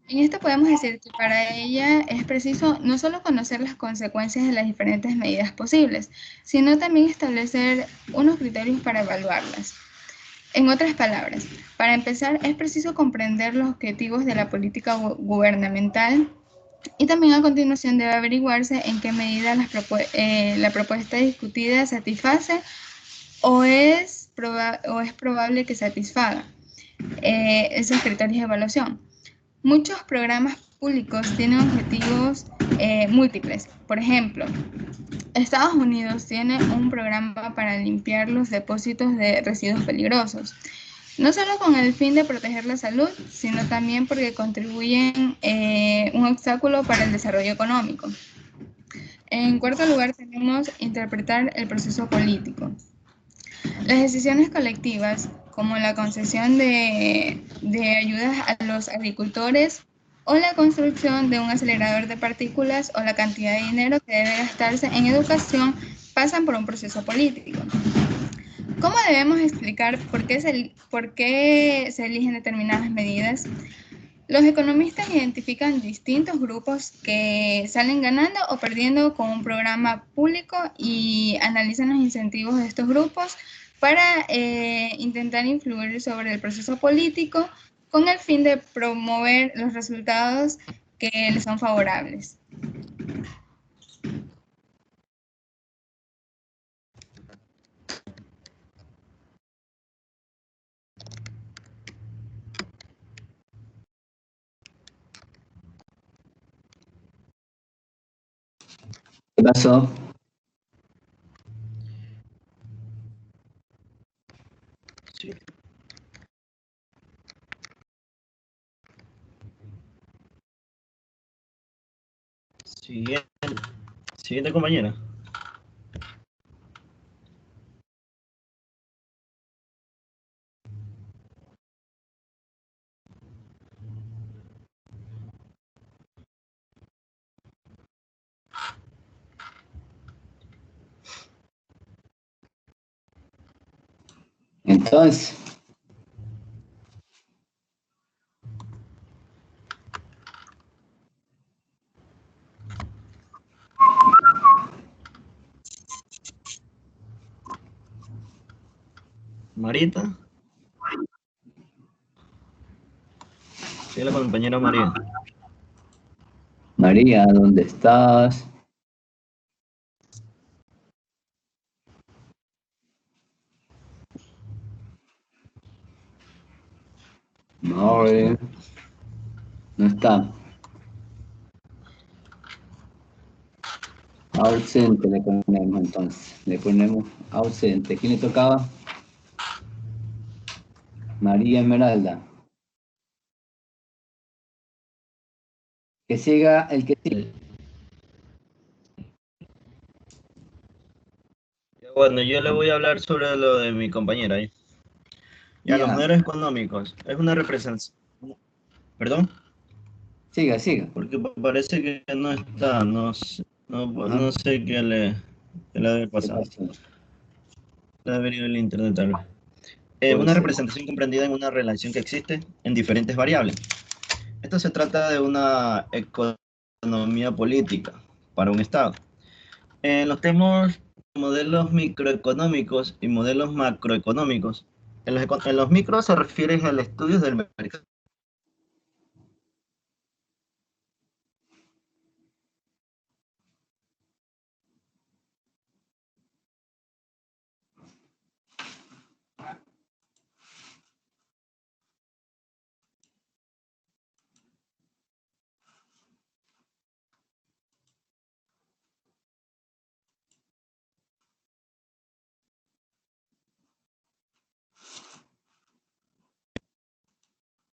L: En esto podemos decir que para ella es preciso no solo conocer las consecuencias de las diferentes medidas posibles, sino también establecer unos criterios para evaluarlas. En otras palabras, para empezar, es preciso comprender los objetivos de la política gubernamental y también a continuación debe averiguarse en qué medida la propuesta discutida satisface o es probable que satisfaga esos criterios de evaluación. Muchos programas públicos tienen objetivos múltiples. Por ejemplo, Estados Unidos tiene un programa para limpiar los depósitos de residuos peligrosos, no solo con el fin de proteger la salud, sino también porque contribuyen un obstáculo para el desarrollo económico. En cuarto lugar, tenemos interpretar el proceso político. Las decisiones colectivas, como la concesión de ayudas a los agricultores o la construcción de un acelerador de partículas o la cantidad de dinero que debe gastarse en educación, pasan por un proceso político. ¿Cómo debemos explicar por qué se eligen determinadas medidas? Los economistas identifican distintos grupos que salen ganando o perdiendo con un programa público y analizan los incentivos de estos grupos para intentar influir sobre el proceso político con el fin de promover los resultados que les son favorables.
A: ¿Qué pasó?
K: Sí. Siguiente compañera.
A: Entonces,
K: Marita. Sí, la compañera María.
A: María, ¿dónde estás? No, no está. Ausente le ponemos entonces. Le ponemos ausente. ¿Quién le tocaba? María Esmeralda. Que siga el que sigue.
K: Bueno, yo le voy a hablar sobre lo de mi compañera ahí. Ya, los
A: Ya.
K: modelos económicos. Es una representación. ¿Perdón?
A: Siga, siga.
K: Porque parece que no está. No sé qué le debe
A: ¿Qué
K: pasar.
A: pasó?
K: Le debe venir el internet tal vez.
A: Puede
K: Una
A: ser.
K: representación comprendida en una relación que existe en diferentes variables. Esto se trata de una economía política para un Estado. Los tenemos modelos microeconómicos y modelos macroeconómicos. En los micros se refieren al estudio del mercado.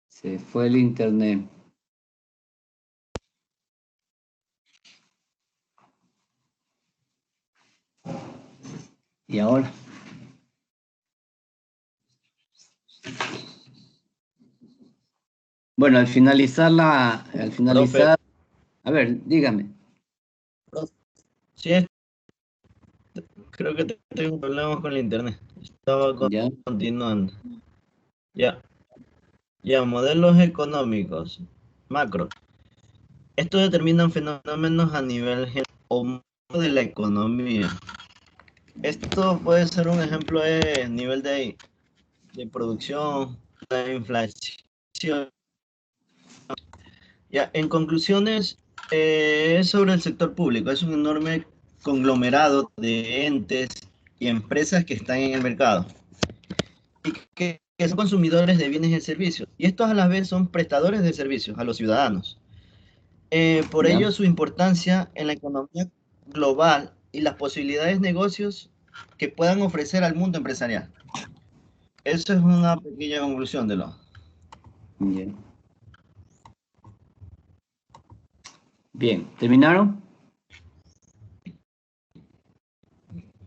A: Se fue el internet. ¿Y ahora? Bueno, al finalizar a ver, dígame.
K: Sí, creo que tengo problemas con el internet. Estaba continuando. Ya. Ya, modelos económicos, macro. Estos determinan fenómenos a nivel general o de la economía. Esto puede ser un ejemplo de nivel de producción, de inflación. Ya, en conclusiones, es sobre el sector público. Es un enorme conglomerado de entes y empresas que están en el mercado y que son consumidores de bienes y servicios. Y estos a la vez son prestadores de servicios a los ciudadanos. Por ello, su importancia en la economía global y las posibilidades de negocios que puedan ofrecer al mundo empresarial. Eso es una pequeña conclusión de lo.
A: Bien, ¿terminaron?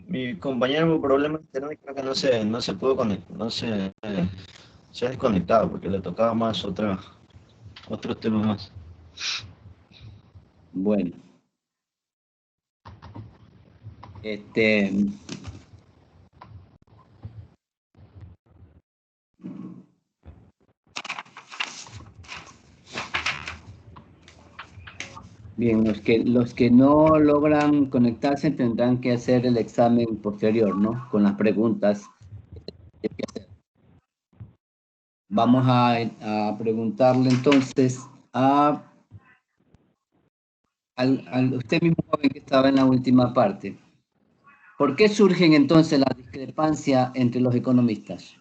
K: Mi compañero por problemas de internet creo que no se pudo conectar, se ha desconectado porque le tocaba más otros temas más.
A: Bueno. Bien, los que no logran conectarse tendrán que hacer el examen posterior, ¿no? Con las preguntas. Vamos a preguntarle entonces a usted mismo, joven, que estaba en la última parte. ¿Por qué surgen entonces las discrepancias entre los economistas?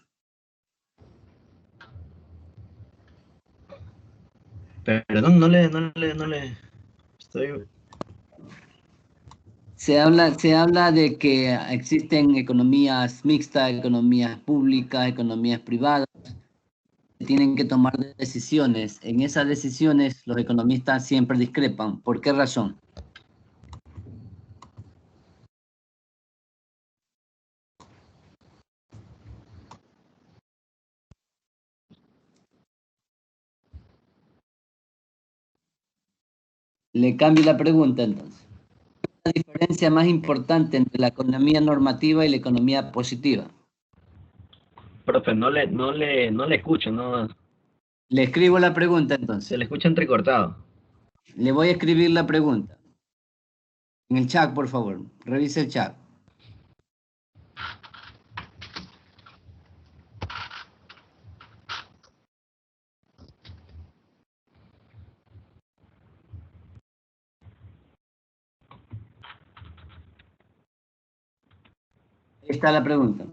K: Perdón, no le estoy...
A: Se habla de que existen economías mixtas, economías públicas, economías privadas. Tienen que tomar decisiones. En esas decisiones los economistas siempre discrepan. ¿Por qué razón? Le cambio la pregunta entonces. ¿Cuál es la diferencia más importante entre la economía normativa y la economía positiva?
K: Profe, no le escucho, no.
A: Le escribo la pregunta entonces.
K: Se le escucha entrecortado.
A: Le voy a escribir la pregunta. En el chat, por favor. Revise el chat. Ahí está la pregunta.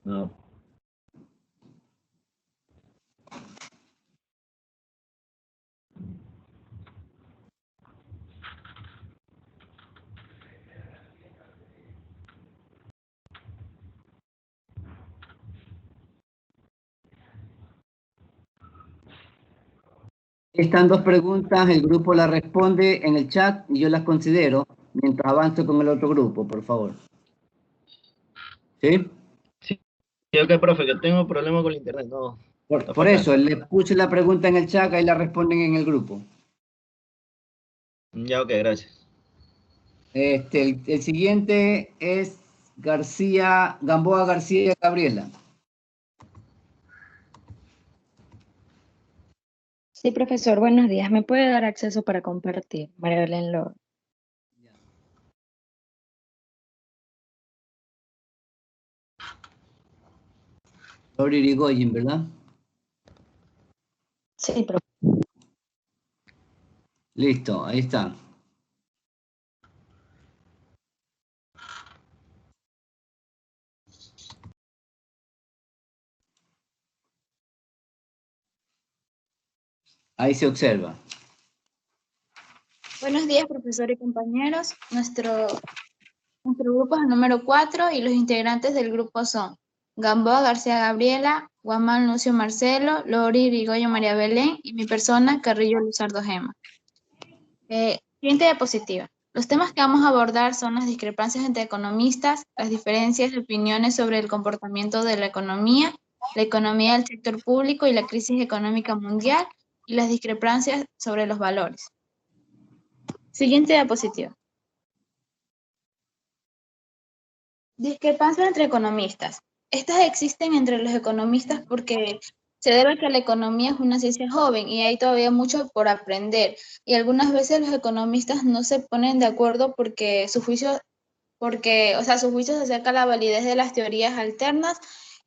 K: No.
A: Estas dos preguntas, el grupo las responde en el chat y yo las considero mientras avanzo con el otro grupo, por favor. ¿Sí?
K: Sí, ok, profe, que tengo problema con el internet. No,
A: Por eso, le puse la pregunta en el chat y la responden en el grupo.
K: Ya, ok, gracias.
A: El siguiente es Gamboa García Gabriela.
M: Sí, profesor, buenos días. ¿Me puede dar acceso para compartir? María Belén Loro.
A: Lori Irigoyen, ¿verdad?
M: Sí, profesor.
A: Listo, ahí está. Ahí se observa.
D: Buenos días, profesor y compañeros. Nuestro grupo es el número 4 y los integrantes del grupo son Gamboa García Gabriela, Guamán Lucio Marcelo, Lori Irigoyen María Belén y mi persona, Carrillo Luzardo Gema. Siguiente diapositiva. Los temas que vamos a abordar son las discrepancias entre economistas, las diferencias de opiniones sobre el comportamiento de la economía del sector público y la crisis económica mundial, y las discrepancias sobre los valores. Siguiente diapositiva. Discrepancias entre economistas. Estas existen entre los economistas porque se debe a que la economía es una ciencia joven y hay todavía mucho por aprender. Y algunas veces los economistas no se ponen de acuerdo porque sus juicios acerca de la validez de las teorías alternas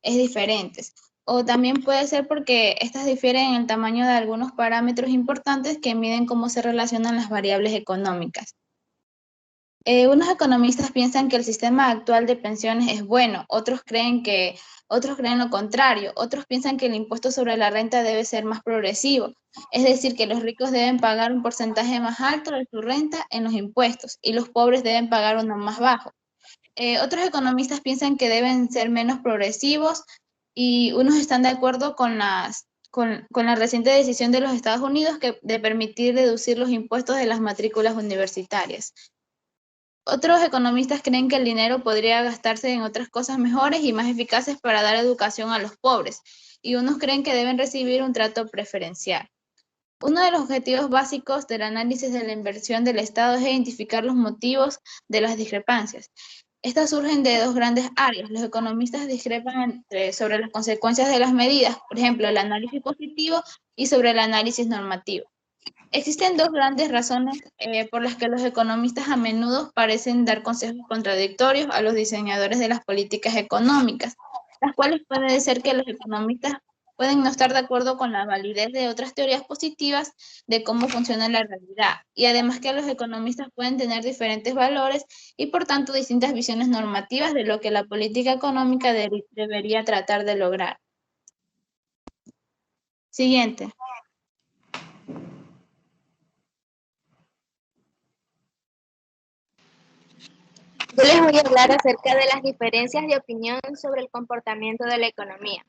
D: es diferentes. O también puede ser porque estas difieren en el tamaño de algunos parámetros importantes que miden cómo se relacionan las variables económicas. Unos economistas piensan que el sistema actual de pensiones es bueno, otros creen lo contrario, otros piensan que el impuesto sobre la renta debe ser más progresivo, es decir, que los ricos deben pagar un porcentaje más alto de su renta en los impuestos y los pobres deben pagar uno más bajo. Otros economistas piensan que deben ser menos progresivos y unos están de acuerdo con la reciente decisión de los Estados Unidos de permitir reducir los impuestos de las matrículas universitarias. Otros economistas creen que el dinero podría gastarse en otras cosas mejores y más eficaces para dar educación a los pobres, y unos creen que deben recibir un trato preferencial. Uno de los objetivos básicos del análisis de la inversión del Estado es identificar los motivos de las discrepancias. Estas surgen de dos grandes áreas. Los economistas discrepan sobre las consecuencias de las medidas, por ejemplo, el análisis positivo y sobre el análisis normativo. Existen dos grandes razones por las que los economistas a menudo parecen dar consejos contradictorios a los diseñadores de las políticas económicas, las cuales puede ser que los economistas pueden no estar de acuerdo con la validez de otras teorías positivas de cómo funciona la realidad, y además que los economistas pueden tener diferentes valores y por tanto distintas visiones normativas de lo que la política económica debería tratar de lograr. Siguiente.
B: Yo les voy a hablar acerca de las diferencias de opinión sobre el comportamiento de la economía.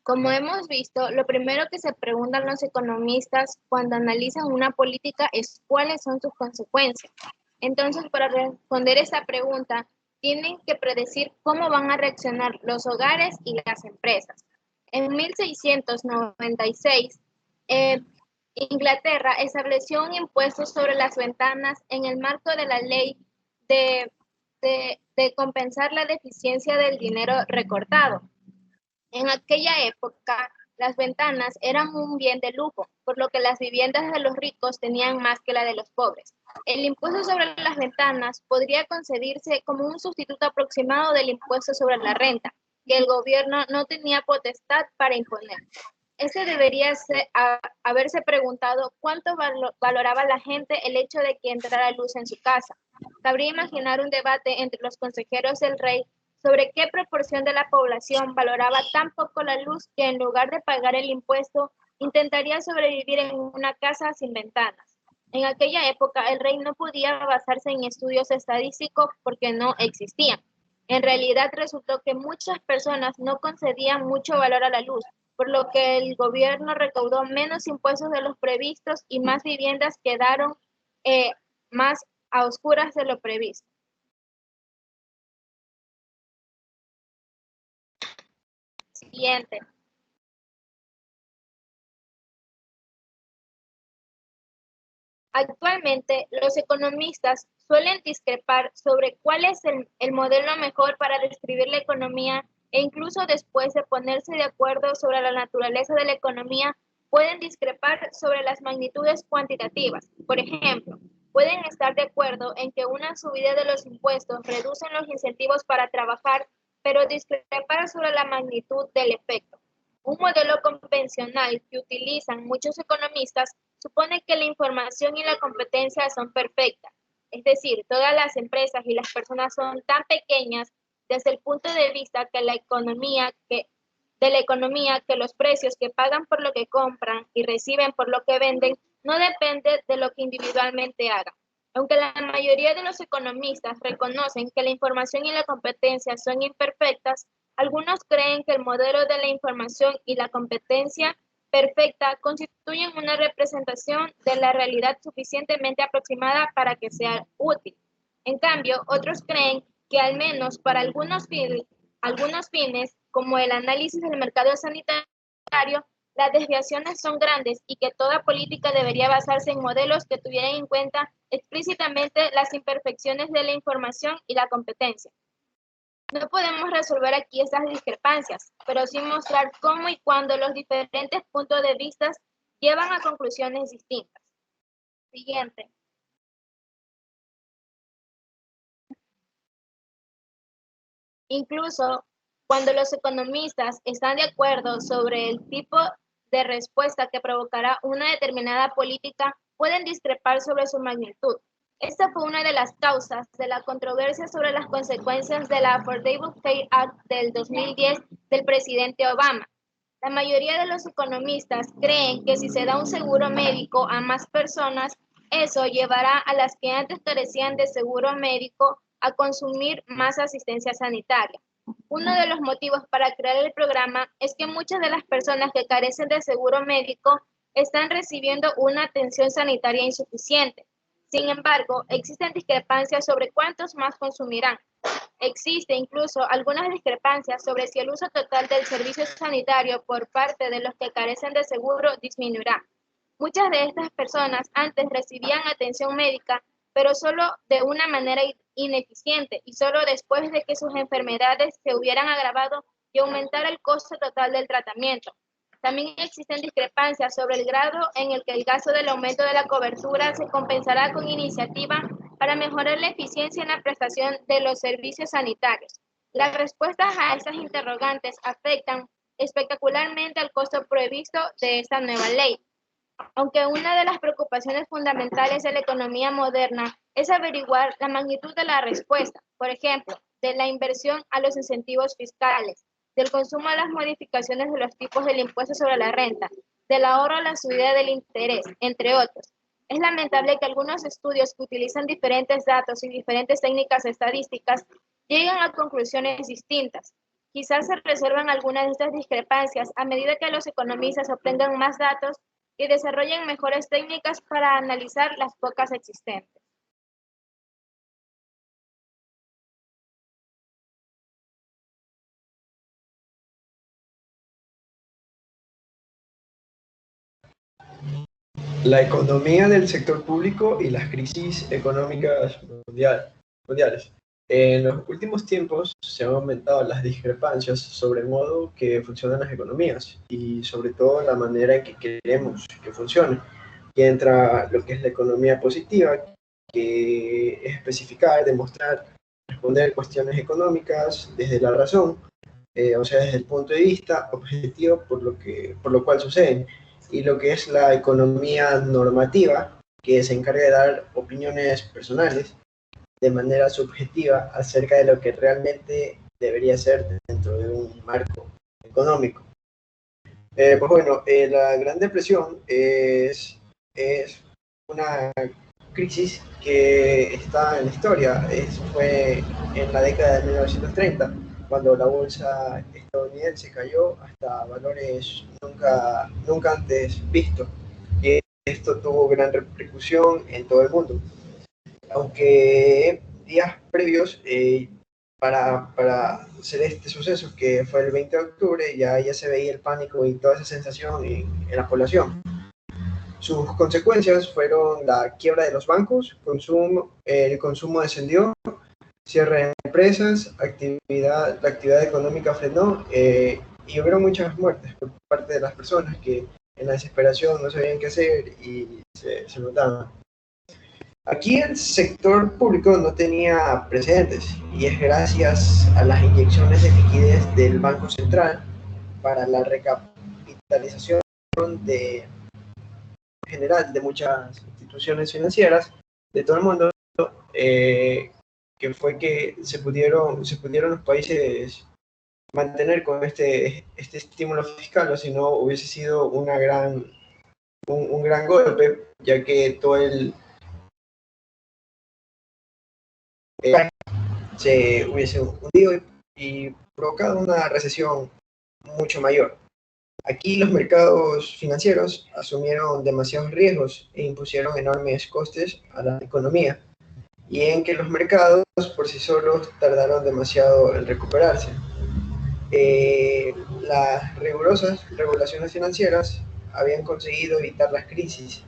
B: Como hemos visto, lo primero que se preguntan los economistas cuando analizan una política es cuáles son sus consecuencias. Entonces, para responder esa pregunta, tienen que predecir cómo van a reaccionar los hogares y las empresas. En 1696, Inglaterra estableció un impuesto sobre las ventanas en el marco de la ley de compensar la deficiencia del dinero recortado. En aquella época, las ventanas eran un bien de lujo, por lo que las viviendas de los ricos tenían más que la de los pobres. El impuesto sobre las ventanas podría concebirse como un sustituto aproximado del impuesto sobre la renta, que el gobierno no tenía potestad para imponer. Ese debería haberse preguntado cuánto valoraba la gente el hecho de que entrara luz en su casa. Cabría imaginar un debate entre los consejeros del rey sobre qué proporción de la población valoraba tan poco la luz que en lugar de pagar el impuesto, intentaría sobrevivir en una casa sin ventanas. En aquella época, el rey no podía basarse en estudios estadísticos porque no existían. En realidad, resultó que muchas personas no concedían mucho valor a la luz, por lo que el gobierno recaudó menos impuestos de los previstos y más viviendas quedaron más a oscuras de lo previsto. Siguiente. Actualmente, los economistas suelen discrepar sobre cuál es el modelo mejor para describir la economía e incluso después de ponerse de acuerdo sobre la naturaleza de la economía, pueden discrepar sobre las magnitudes cuantitativas. Por ejemplo, pueden estar de acuerdo en que una subida de los impuestos reduce los incentivos para trabajar, pero discrepar sobre la magnitud del efecto. Un modelo convencional que utilizan muchos economistas supone que la información y la competencia son perfectas, es decir, todas las empresas y las personas son tan pequeñas desde el punto de vista de la economía que los precios que pagan por lo que compran y reciben por lo que venden no dependen de lo que individualmente hagan. Aunque la mayoría de los economistas reconocen que la información y la competencia son imperfectas, algunos creen que el modelo de la información y la competencia perfecta constituyen una representación de la realidad suficientemente aproximada para que sea útil. En cambio, otros creen que al menos para algunos fines, como el análisis del mercado sanitario, las desviaciones son grandes y que toda política debería basarse en modelos que tuvieran en cuenta explícitamente las imperfecciones de la información y la competencia. No podemos resolver aquí estas discrepancias, pero sí mostrar cómo y cuándo los diferentes puntos de vista llevan a conclusiones distintas. Siguiente. Incluso cuando los economistas están de acuerdo sobre el tipo de respuesta que provocará una determinada política, pueden discrepar sobre su magnitud. Esta fue una de las causas de la controversia sobre las consecuencias de la Affordable Care Act del 2010 del presidente Obama. La mayoría de los economistas creen que si se da un seguro médico a más personas, eso llevará a las que antes carecían de seguro médico a consumir más asistencia sanitaria. Uno de los motivos para crear el programa es que muchas de las personas que carecen de seguro médico están recibiendo una atención sanitaria insuficiente. Sin embargo, existen discrepancias sobre cuántos más consumirán. Existe incluso algunas discrepancias sobre si el uso total del servicio sanitario por parte de los que carecen de seguro disminuirá. Muchas de estas personas antes recibían atención médica, pero solo de una manera ineficiente y solo después de que sus enfermedades se hubieran agravado y aumentara el costo total del tratamiento. También existen discrepancias sobre el grado en el que el gasto del aumento de la cobertura se compensará con iniciativa para mejorar la eficiencia en la prestación de los servicios sanitarios. Las respuestas a estas interrogantes afectan espectacularmente al costo previsto de esta nueva ley. Aunque una de las preocupaciones fundamentales de la economía moderna es averiguar la magnitud de la respuesta, por ejemplo, de la inversión a los incentivos fiscales, del consumo a las modificaciones de los tipos del impuesto sobre la renta, del ahorro a la subida del interés, entre otros. Es lamentable que algunos estudios que utilizan diferentes datos y diferentes técnicas estadísticas lleguen a conclusiones distintas. Quizás se resuelvan algunas de estas discrepancias a medida que los economistas obtengan más datos y desarrollen mejores técnicas para analizar las pocas existentes.
N: La economía del sector público y las crisis económicas mundiales. En los últimos tiempos se han aumentado las discrepancias sobre el modo que funcionan las economías y sobre todo la manera en que queremos que funcione. Y entra lo que es la economía positiva, que es especificar, demostrar, responder cuestiones económicas desde la razón, o sea, desde el punto de vista objetivo por lo cual suceden. Y lo que es la economía normativa, que se encarga de dar opiniones personales de manera subjetiva acerca de lo que realmente debería ser dentro de un marco económico. Pues bueno, la Gran Depresión es una crisis que está en la historia. Fue en la década de 1930, cuando la bolsa estadounidense cayó hasta valores nunca antes vistos. Y esto tuvo gran repercusión en todo el mundo. Aunque días previos para hacer este suceso, que fue el 20 de octubre, ya se veía el pánico y toda esa sensación en la población. Sus consecuencias fueron la quiebra de los bancos, el consumo descendió, cierre de empresas, la actividad económica frenó y hubo muchas muertes por parte de las personas que en la desesperación no sabían qué hacer y se mataban. Aquí el sector público no tenía precedentes y es gracias a las inyecciones de liquidez del Banco Central para la recapitalización general de muchas instituciones financieras de todo el mundo, que fue que se pudieron los países mantener con este estímulo fiscal, o si no hubiese sido un gran golpe, ya que todo se hubiese hundido y provocado una recesión mucho mayor. Aquí los mercados financieros asumieron demasiados riesgos e impusieron enormes costes a la economía, y en que los mercados por sí solos tardaron demasiado en recuperarse. Las rigurosas regulaciones financieras habían conseguido evitar las crisis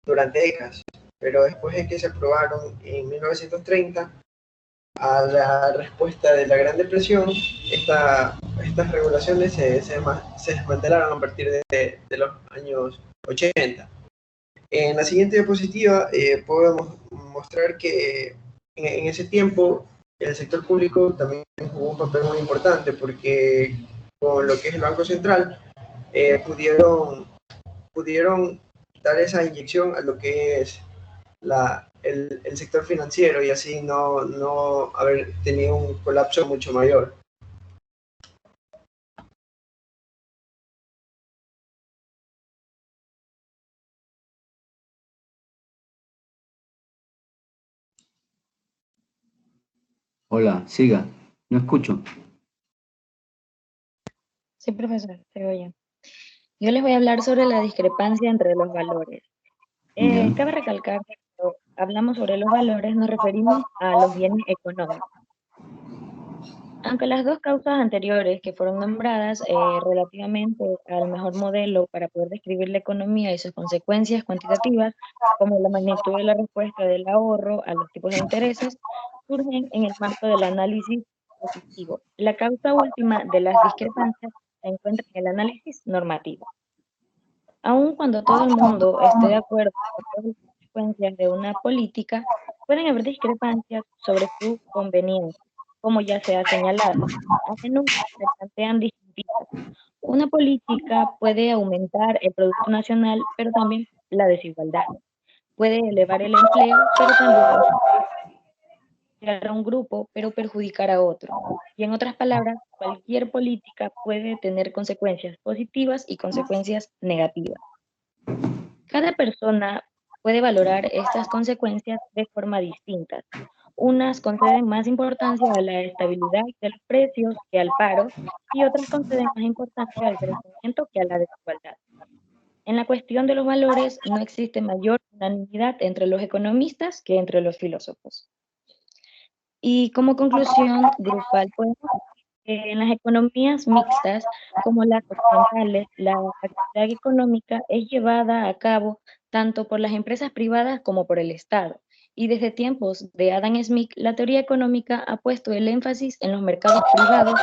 N: durante décadas, pero después de que se aprobaron en 1930, a la respuesta de la Gran Depresión, estas regulaciones se desmantelaron a partir de los años 80. En la siguiente diapositiva podemos mostrar que en ese tiempo el sector público también jugó un papel muy importante, porque con lo que es el Banco Central pudieron dar esa inyección a lo que es el sector financiero, y así no haber tenido un colapso mucho mayor.
A: Hola, siga, no escucho.
M: Sí, profesor, se oye. Yo les voy a hablar sobre la discrepancia entre los valores.
A: Ya.
M: Cabe recalcar que cuando hablamos sobre los valores nos referimos a los bienes económicos. Aunque las dos causas anteriores que fueron nombradas relativamente al mejor modelo para poder describir la economía y sus consecuencias cuantitativas, como la magnitud de la respuesta del ahorro a los tipos de intereses, surgen en el marco del análisis positivo. La causa última de las discrepancias se encuentra en el análisis normativo. Aun cuando todo el mundo esté de acuerdo con todas las consecuencias de una política, pueden haber discrepancias sobre su conveniencia, como ya se ha señalado. A menudo se plantean distintivas. Una política puede aumentar el Producto Nacional, pero también la desigualdad. Puede elevar el empleo, pero también beneficiar a un grupo, pero perjudicar a otro. Y en otras palabras, cualquier política puede tener consecuencias positivas y consecuencias negativas. Cada persona puede valorar estas consecuencias de forma distinta. Unas conceden más importancia a la estabilidad de los precios que al paro, y otras conceden más importancia al crecimiento que a la desigualdad. En la cuestión de los valores no existe mayor unanimidad entre los economistas que entre los filósofos. Y como conclusión grupal, podemos decir que en las economías mixtas, como las occidentales, la actividad económica es llevada a cabo tanto por las empresas privadas como por el Estado. Y desde tiempos de Adam Smith, la teoría económica ha puesto el énfasis en los mercados privados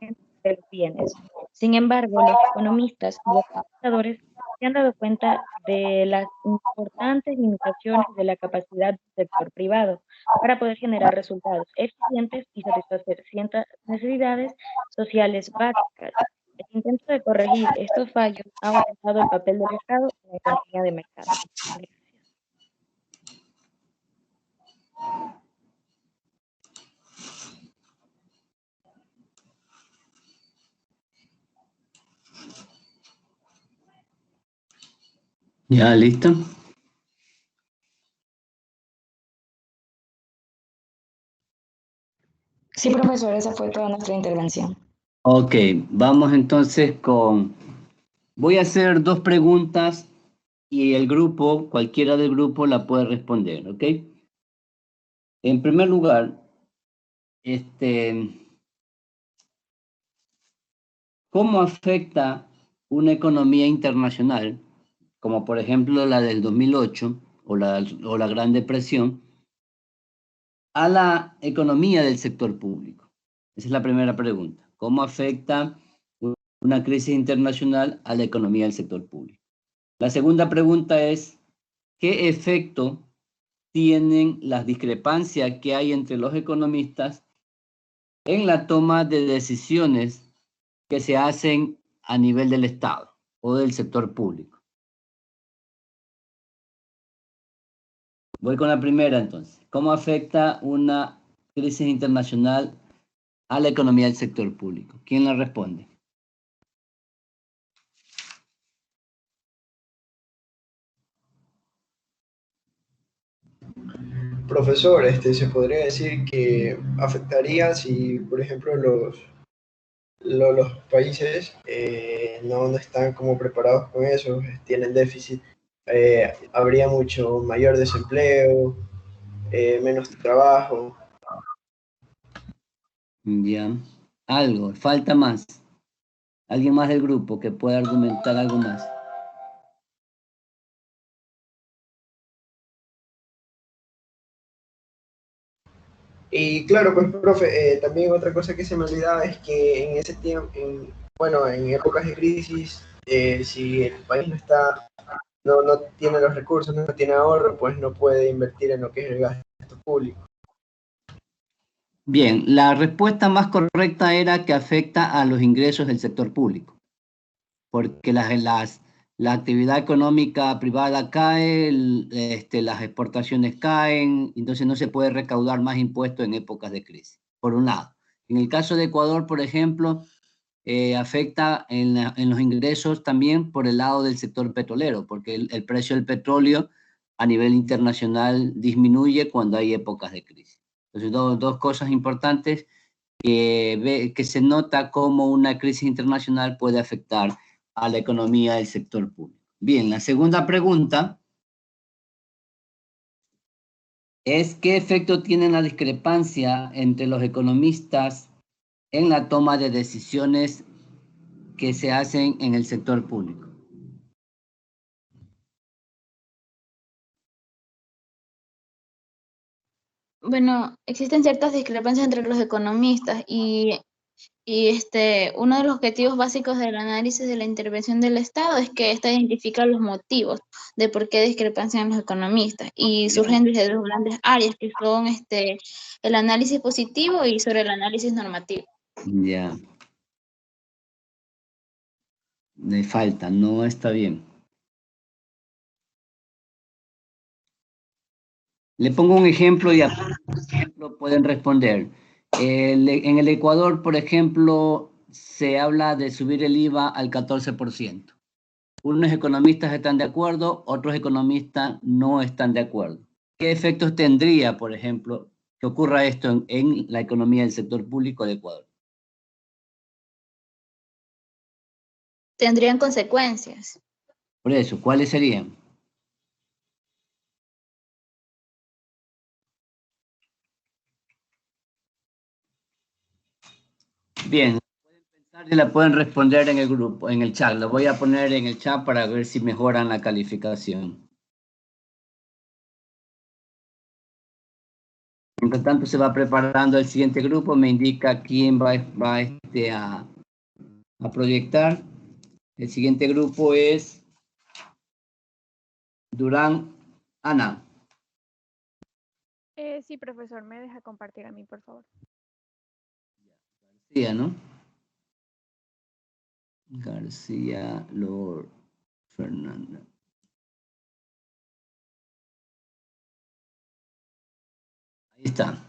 M: de los bienes. Sin embargo, los economistas y los pensadores se han dado cuenta de las importantes limitaciones de la capacidad del sector privado para poder generar resultados eficientes y satisfacer ciertas necesidades sociales básicas. El intento de corregir estos fallos ha aumentado el papel del Estado en la economía de mercado. Gracias.
A: ¿Ya listo?
M: Sí, profesor, esa fue toda nuestra intervención.
A: Ok, vamos entonces con... Voy a hacer 2 preguntas y el grupo, cualquiera del grupo la puede responder, ¿ok? En primer lugar, ¿cómo afecta una economía internacional, como por ejemplo la del 2008 o la Gran Depresión, a la economía del sector público? Esa es la primera pregunta. ¿Cómo afecta una crisis internacional a la economía del sector público? La segunda pregunta es, ¿qué efecto tienen las discrepancias que hay entre los economistas en la toma de decisiones que se hacen a nivel del Estado o del sector público? Voy con la primera entonces. ¿Cómo afecta una crisis internacional a la economía del sector público? ¿Quién la responde?
N: Profesor, se podría decir que afectaría si, por ejemplo, los países no están como preparados con eso, tienen déficit, habría mucho mayor desempleo, menos trabajo.
A: Ya. Algo, falta más. ¿Alguien más del grupo que pueda argumentar algo más?
N: Y claro, pues, profe, también otra cosa que se me olvidaba es que en ese tiempo, bueno, en épocas de crisis, si el país no tiene los recursos, no tiene ahorro, pues no puede invertir en lo que es el gasto público.
A: Bien, la respuesta más correcta era que afecta a los ingresos del sector público, porque la actividad económica privada cae, las exportaciones caen, entonces no se puede recaudar más impuestos en épocas de crisis, por un lado. En el caso de Ecuador, por ejemplo, afecta en los ingresos también por el lado del sector petrolero, porque el precio del petróleo a nivel internacional disminuye cuando hay épocas de crisis. Entonces, dos cosas importantes que se nota cómo una crisis internacional puede afectar a la economía del sector público. Bien, la segunda pregunta es ¿qué efecto tiene la discrepancia entre los economistas en la toma de decisiones que se hacen en el sector público?
D: Bueno, existen ciertas discrepancias entre los economistas y uno de los objetivos básicos del análisis de la intervención del Estado es que ésta identifica los motivos de por qué discrepancian los economistas y surgen desde dos grandes áreas que son el análisis positivo y sobre el análisis normativo.
A: Ya. Le falta, no está bien. Le pongo un ejemplo y a ejemplo pueden responder. En el Ecuador, por ejemplo, se habla de subir el IVA al 14%. Unos economistas están de acuerdo, otros economistas no están de acuerdo. ¿Qué efectos tendría, por ejemplo, que ocurra esto en la economía del sector público de Ecuador?
D: Tendrían consecuencias.
A: Por eso, ¿cuáles serían? Bien, y la pueden responder en el grupo, en el chat. Lo voy a poner en el chat para ver si mejoran la calificación. Mientras tanto se va preparando el siguiente grupo, me indica quién va a proyectar. El siguiente grupo es Durán Ana.
O: Sí, profesor, me deja compartir a mí, por favor.
A: García, ¿no? García Lord Fernanda. Ahí está.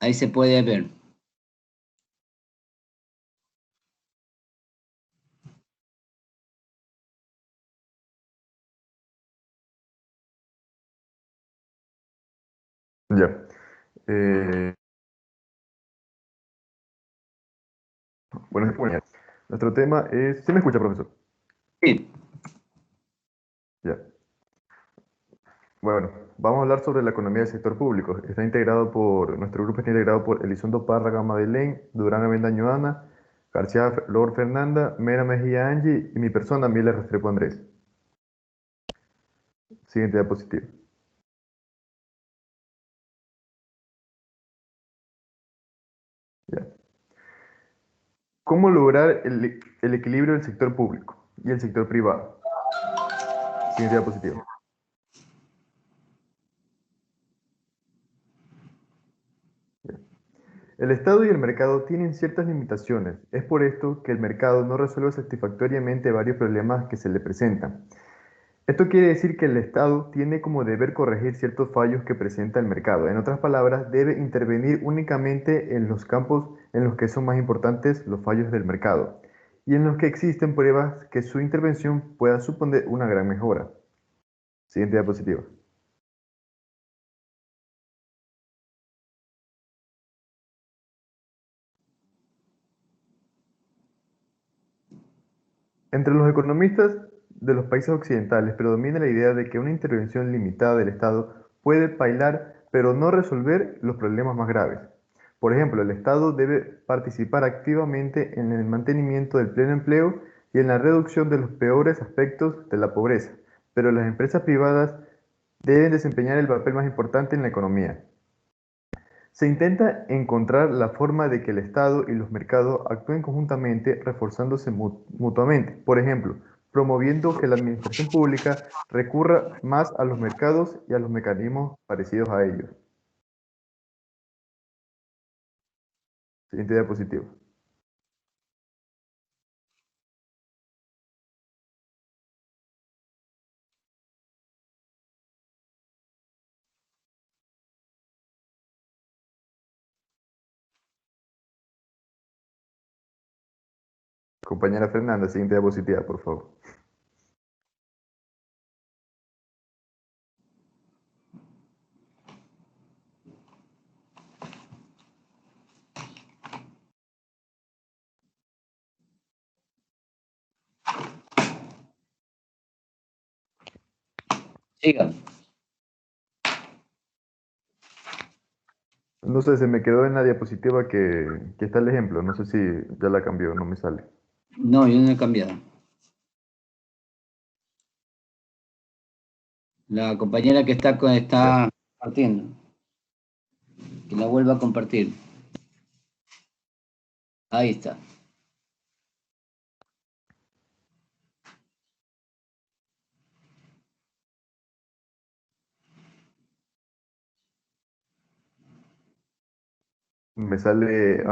A: Ahí se puede ver.
P: Ya. Bueno, nuestro tema es... ¿Sí me escucha, profesor?
A: Sí.
P: Ya. Bueno, vamos a hablar sobre la economía del sector público. Nuestro grupo está integrado por Elizondo Párraga Madeleine, Durán Avendaño Ana, García Lor Fernanda, Mera Mejía Angie y mi persona, Miela Restrepo Andrés. Siguiente diapositiva. Ya. ¿Cómo lograr el equilibrio del sector público y el sector privado? Siguiente diapositiva. El Estado y el mercado tienen ciertas limitaciones. Es por esto que el mercado no resuelve satisfactoriamente varios problemas que se le presentan. Esto quiere decir que el Estado tiene como deber corregir ciertos fallos que presenta el mercado. En otras palabras, debe intervenir únicamente en los campos en los que son más importantes los fallos del mercado y en los que existen pruebas que su intervención pueda suponer una gran mejora. Siguiente diapositiva. Entre los economistas de los países occidentales predomina la idea de que una intervención limitada del Estado puede paliar, pero no resolver los problemas más graves. Por ejemplo, el Estado debe participar activamente en el mantenimiento del pleno empleo y en la reducción de los peores aspectos de la pobreza, pero las empresas privadas deben desempeñar el papel más importante en la economía. Se intenta encontrar la forma de que el Estado y los mercados actúen conjuntamente, reforzándose mutuamente. Por ejemplo, promoviendo que la administración pública recurra más a los mercados y a los mecanismos parecidos a ellos. Siguiente diapositiva. Compañera Fernanda, siguiente diapositiva, por favor.
A: Siga.
P: No sé, se me quedó en la diapositiva que está el ejemplo. No sé si ya la cambió, no me sale.
A: No, yo no he cambiado. La compañera que está compartiendo. Que la vuelva a compartir. Ahí está.
P: A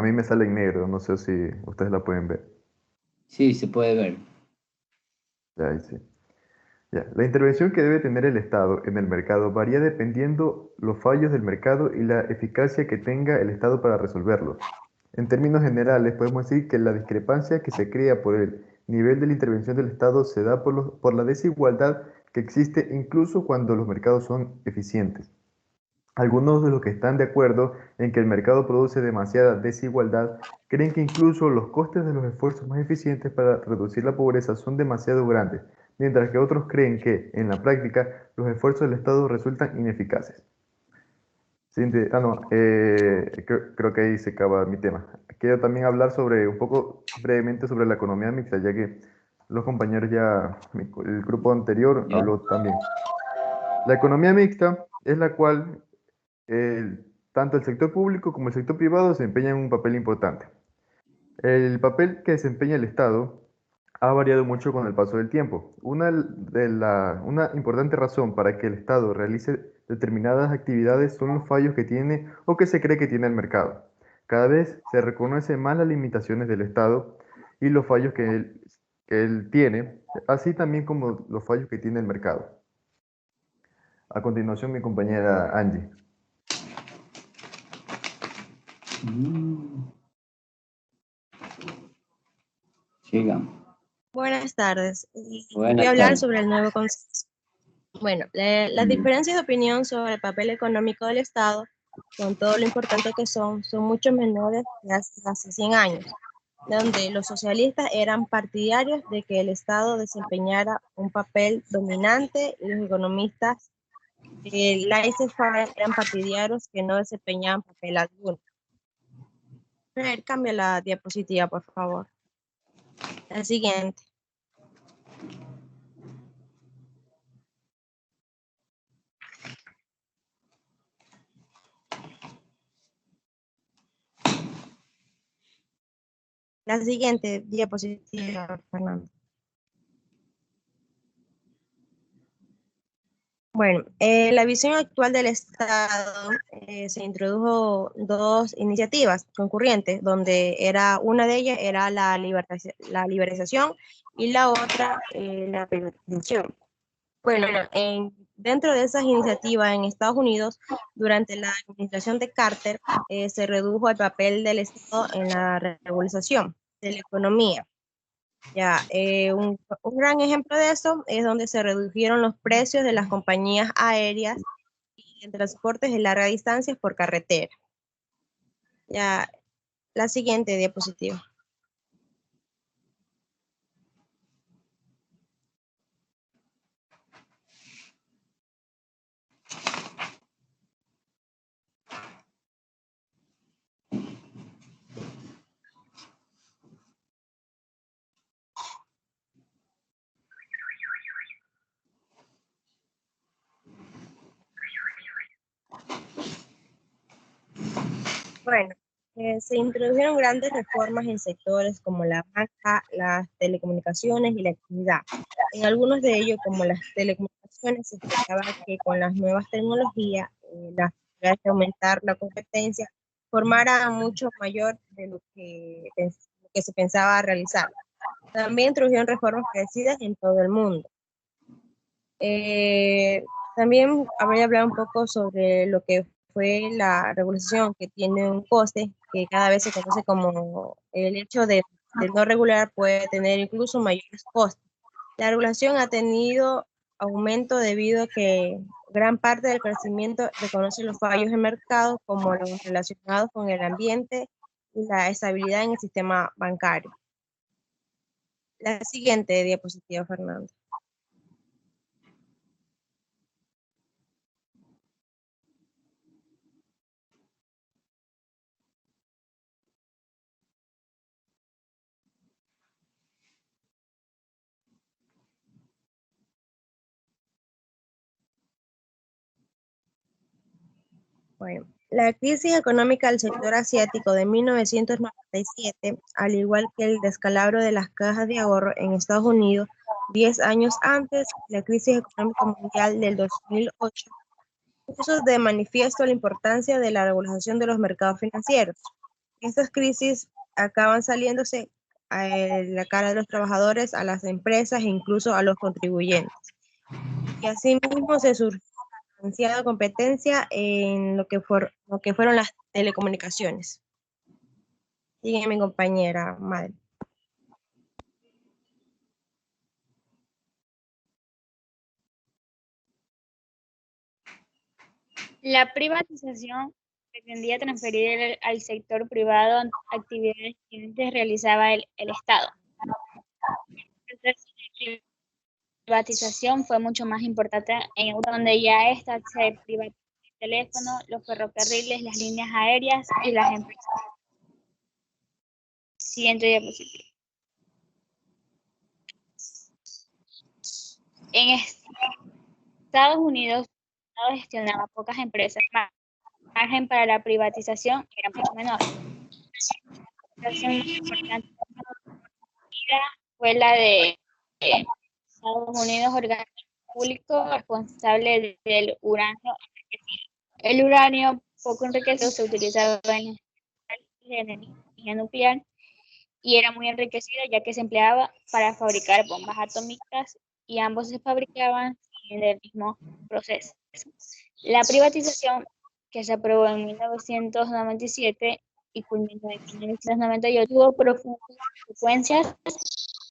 P: mí me sale en negro, no sé si ustedes la pueden ver.
A: Sí, se puede ver.
P: Ya, ahí sí. Ya. La intervención que debe tener el Estado en el mercado varía dependiendo los fallos del mercado y la eficacia que tenga el Estado para resolverlos. En términos generales, podemos decir que la discrepancia que se crea por el nivel de la intervención del Estado se da por la desigualdad que existe incluso cuando los mercados son eficientes. Algunos de los que están de acuerdo en que el mercado produce demasiada desigualdad creen que incluso los costes de los esfuerzos más eficientes para reducir la pobreza son demasiado grandes, mientras que otros creen que, en la práctica, los esfuerzos del Estado resultan ineficaces. Siguiente, creo que ahí se acaba mi tema. Quiero también hablar un poco brevemente sobre la economía mixta, ya que los compañeros el grupo anterior habló también. La economía mixta es la cual tanto el sector público como el sector privado desempeñan un papel importante. El papel que desempeña el Estado ha variado mucho con el paso del tiempo. Una importante razón para que el Estado realice determinadas actividades son los fallos que tiene o que se cree que tiene el mercado. Cada vez se reconocen más las limitaciones del Estado y los fallos que él tiene, así también como los fallos que tiene el mercado. A continuación, mi compañera Angie.
A: Sigamos.
Q: Buenas tardes. Voy a
A: Buenas
Q: hablar
A: tardes.
Q: sobre el nuevo consenso. Bueno, las diferencias de opinión sobre el papel económico del Estado, con todo lo importante que son mucho menores que hace 100 años, donde los socialistas eran partidarios de que el Estado desempeñara un papel dominante y los economistas laissez-faire eran partidarios que no desempeñaban papel alguno. A ver, cambia la diapositiva, por favor. La siguiente. La siguiente diapositiva, Fernando. Bueno, la visión actual del Estado se introdujo dos iniciativas concurrentes, donde una de ellas era la liberalización y la otra la privatización. Bueno, dentro de esas iniciativas en Estados Unidos, durante la administración de Carter, se redujo el papel del Estado en la regularización de la economía. Ya, un gran ejemplo de eso es donde se redujeron los precios de las compañías aéreas y en transportes de larga distancia por carretera. Ya, la siguiente diapositiva. Bueno, se introdujeron grandes reformas en sectores como la banca, las telecomunicaciones y la actividad. En algunos de ellos, como las telecomunicaciones, se explicaba que con las nuevas tecnologías, las posibilidades de aumentar la competencia, formara mucho mayor de lo que se pensaba realizar. También introdujeron reformas parecidas en todo el mundo. También voy a hablar un poco sobre lo que fue la regulación, que tiene un coste que cada vez se conoce como el hecho de no regular puede tener incluso mayores costes. La regulación ha tenido aumento debido a que gran parte del crecimiento reconoce los fallos en mercado como los relacionados con el ambiente y la estabilidad en el sistema bancario. La siguiente diapositiva, Fernando. Bueno, la crisis económica del sector asiático de 1997, al igual que el descalabro de las cajas de ahorro en Estados Unidos 10 años antes, la crisis económica mundial del 2008, puso de manifiesto la importancia de la regulación de los mercados financieros. Estas crisis acaban saliéndose a la cara de los trabajadores, a las empresas e incluso a los contribuyentes. Y asimismo se surgió ansiada competencia en lo que fueron las telecomunicaciones. Sigue mi compañera Madre.
R: La privatización pretendía transferir al sector privado actividades que antes realizaba el Estado. La privatización fue mucho más importante en Europa, donde ya esta se privatizó el teléfono, los ferrocarriles, las líneas aéreas y las empresas. Siguiente diapositiva. En Estados Unidos, el Estado gestionaba pocas empresas, el margen para la privatización era mucho menor. La privatización más importante fue la de Estados Unidos, organismo público responsable del uranio enriquecido. El uranio poco enriquecido se utilizaba en energía nuclear y era muy enriquecido ya que se empleaba para fabricar bombas atómicas y ambos se fabricaban en el mismo proceso. La privatización, que se aprobó en 1997, y culminó en 1998, tuvo profundas consecuencias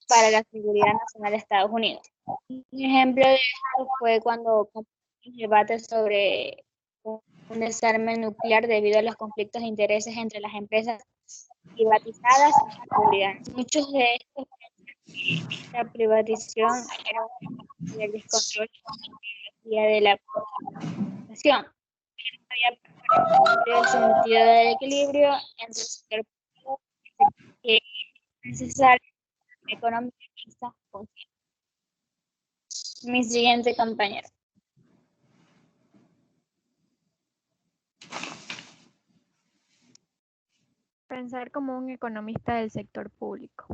R: para la seguridad nacional de Estados Unidos. Un ejemplo de esto fue cuando el debate sobre un desarme nuclear debido a los conflictos de intereses entre las empresas privatizadas y la seguridad. Muchos de estos piensan que esta privatización era un del descontrol de la privatización. El sentido del equilibrio entre el sector público que es necesario en la economía mixta. Mi siguiente compañero.
O: Pensar como un economista del sector público.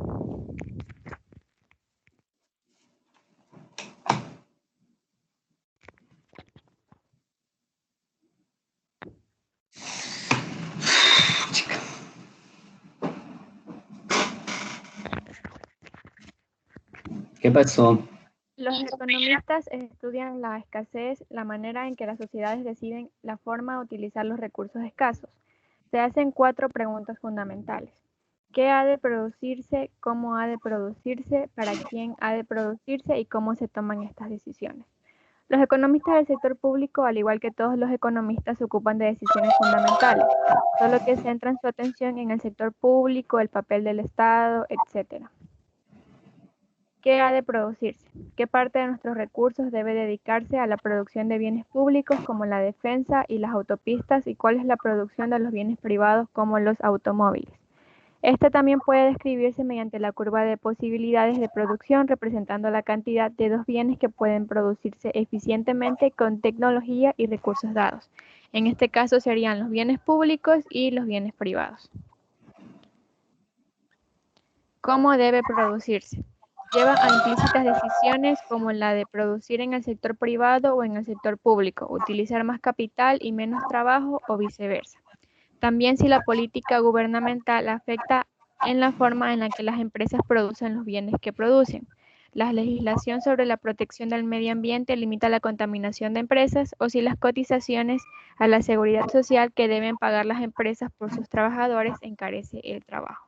A: ¿Qué pasó?
O: Los economistas estudian la escasez, la manera en que las sociedades deciden la forma de utilizar los recursos escasos. Se hacen 4 preguntas fundamentales. ¿Qué ha de producirse? ¿Cómo ha de producirse? ¿Para quién ha de producirse? ¿Y cómo se toman estas decisiones? Los economistas del sector público, al igual que todos los economistas, se ocupan de decisiones fundamentales, solo que centran su atención en el sector público, el papel del Estado, etc. ¿Qué ha de producirse? ¿Qué parte de nuestros recursos debe dedicarse a la producción de bienes públicos como la defensa y las autopistas? ¿Y cuál es la producción de los bienes privados como los automóviles? Esta también puede describirse mediante la curva de posibilidades de producción, representando la cantidad de 2 bienes que pueden producirse eficientemente con tecnología y recursos dados. En este caso serían los bienes públicos y los bienes privados. ¿Cómo debe producirse? Lleva a implícitas decisiones como la de producir en el sector privado o en el sector público, utilizar más capital y menos trabajo o viceversa. También si la política gubernamental afecta en la forma en la que las empresas producen los bienes que producen. La legislación sobre la protección del medio ambiente limita la contaminación de empresas, o si las cotizaciones a la seguridad social que deben pagar las empresas por sus trabajadores encarece el trabajo.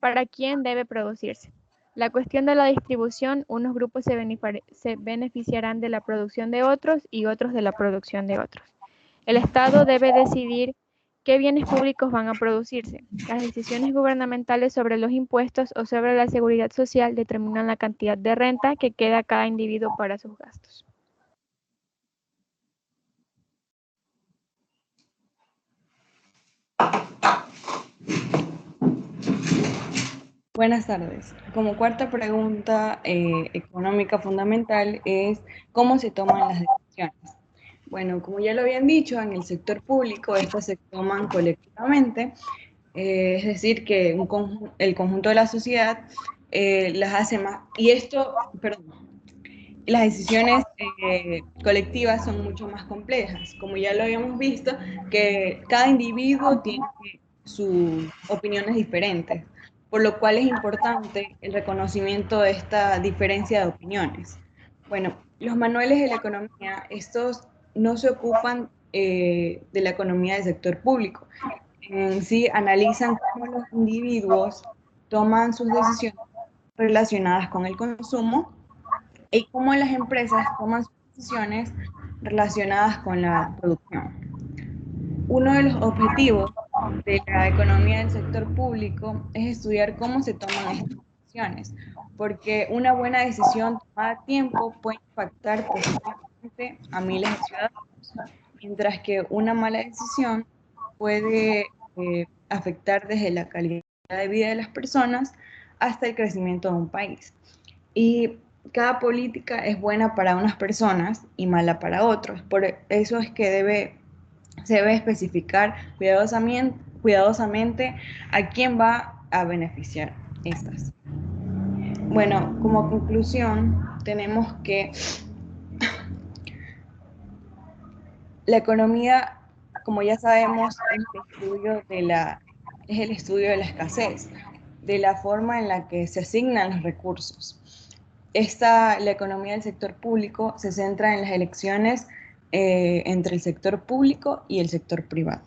O: ¿Para quién debe producirse? La cuestión de la distribución: unos grupos se beneficiarán de la producción de otros y otros de la producción de otros. El Estado debe decidir qué bienes públicos van a producirse. Las decisiones gubernamentales sobre los impuestos o sobre la seguridad social determinan la cantidad de renta que queda a cada individuo para sus gastos.
S: Buenas tardes. Como cuarta pregunta económica fundamental es ¿cómo se toman las decisiones? Bueno, como ya lo habían dicho, en el sector público estas se toman colectivamente, es decir, que el conjunto de la sociedad las hace más. Y las decisiones colectivas son mucho más complejas, como ya lo habíamos visto, que cada individuo tiene sus opiniones diferentes, por lo cual es importante el reconocimiento de esta diferencia de opiniones. Bueno, los manuales de la economía, estos no se ocupan de la economía del sector público. En sí analizan cómo los individuos toman sus decisiones relacionadas con el consumo y cómo las empresas toman sus decisiones relacionadas con la producción. Uno de los objetivos de la economía del sector público es estudiar cómo se toman estas decisiones, porque una buena decisión tomada a tiempo puede impactar positivamente a miles de ciudadanos, mientras que una mala decisión puede afectar desde la calidad de vida de las personas hasta el crecimiento de un país. Y cada política es buena para unas personas y mala para otros. Por eso es que se debe especificar cuidadosamente a quién va a beneficiar estas. Bueno, como conclusión, tenemos que la economía, como ya sabemos, es el estudio de la escasez, de la forma en la que se asignan los recursos. La economía del sector público se centra en las elecciones entre el sector público y el sector privado.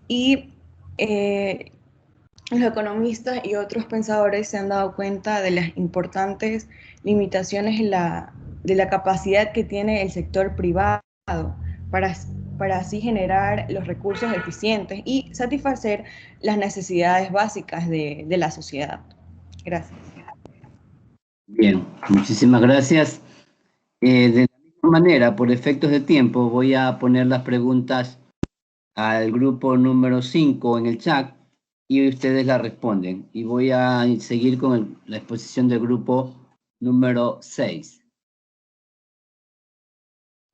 S: Y Los economistas y otros pensadores se han dado cuenta de las importantes limitaciones de la capacidad que tiene el sector privado para así generar los recursos eficientes y satisfacer las necesidades básicas de la sociedad. Gracias.
A: Bien, muchísimas gracias. De la misma manera, por efectos de tiempo, voy a poner las preguntas al grupo número 5 en el chat y ustedes la responden. Y voy a seguir con la exposición del grupo número 6.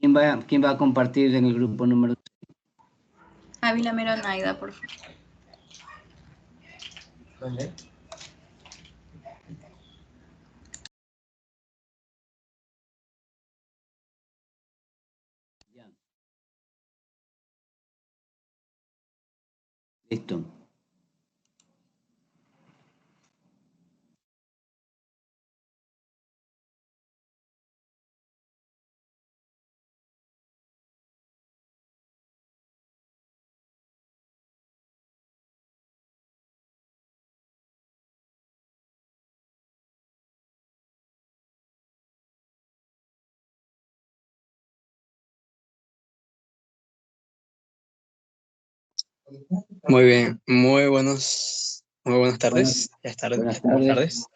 A: ¿Quién va a compartir en el grupo número 6?
T: Ávila Mero Naida, por favor.
N: ¿Vale?
A: Listo.
U: Muy bien, muy buenas tardes.
A: Buenas
U: Buenas
A: tardes.
U: tardes.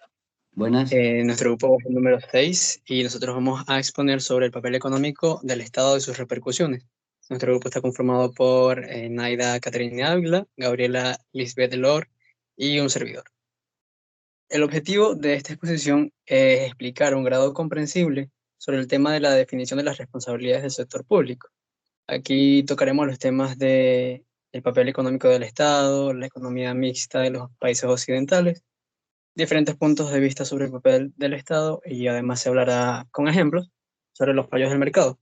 A: Buenas.
U: Nuestro grupo es el número 6 y nosotros vamos a exponer sobre el papel económico del Estado y sus repercusiones. Nuestro grupo está conformado por Naida Caterina Ávila, Gabriela Lisbeth Lor y un servidor. El objetivo de esta exposición es explicar un grado comprensible sobre el tema de la definición de las responsabilidades del sector público. Aquí tocaremos los temas de el papel económico del Estado, la economía mixta de los países occidentales, diferentes puntos de vista sobre el papel del Estado y además se hablará con ejemplos sobre los fallos del mercado.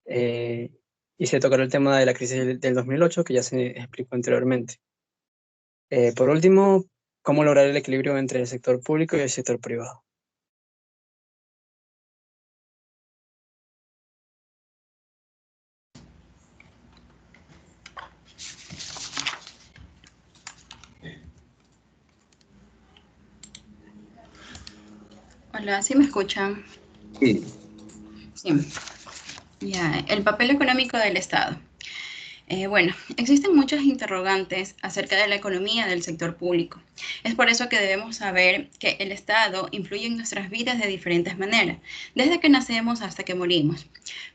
U: Y se tocará el tema de la crisis del 2008 que ya se explicó anteriormente. Por último, cómo lograr el equilibrio entre el sector público y el sector privado.
T: Hola, ¿sí me escuchan?
A: Sí.
T: Sí. Ya, el papel económico del Estado. Bueno, existen muchas interrogantes acerca de la economía del sector público. Es por eso que debemos saber que el Estado influye en nuestras vidas de diferentes maneras, desde que nacemos hasta que morimos.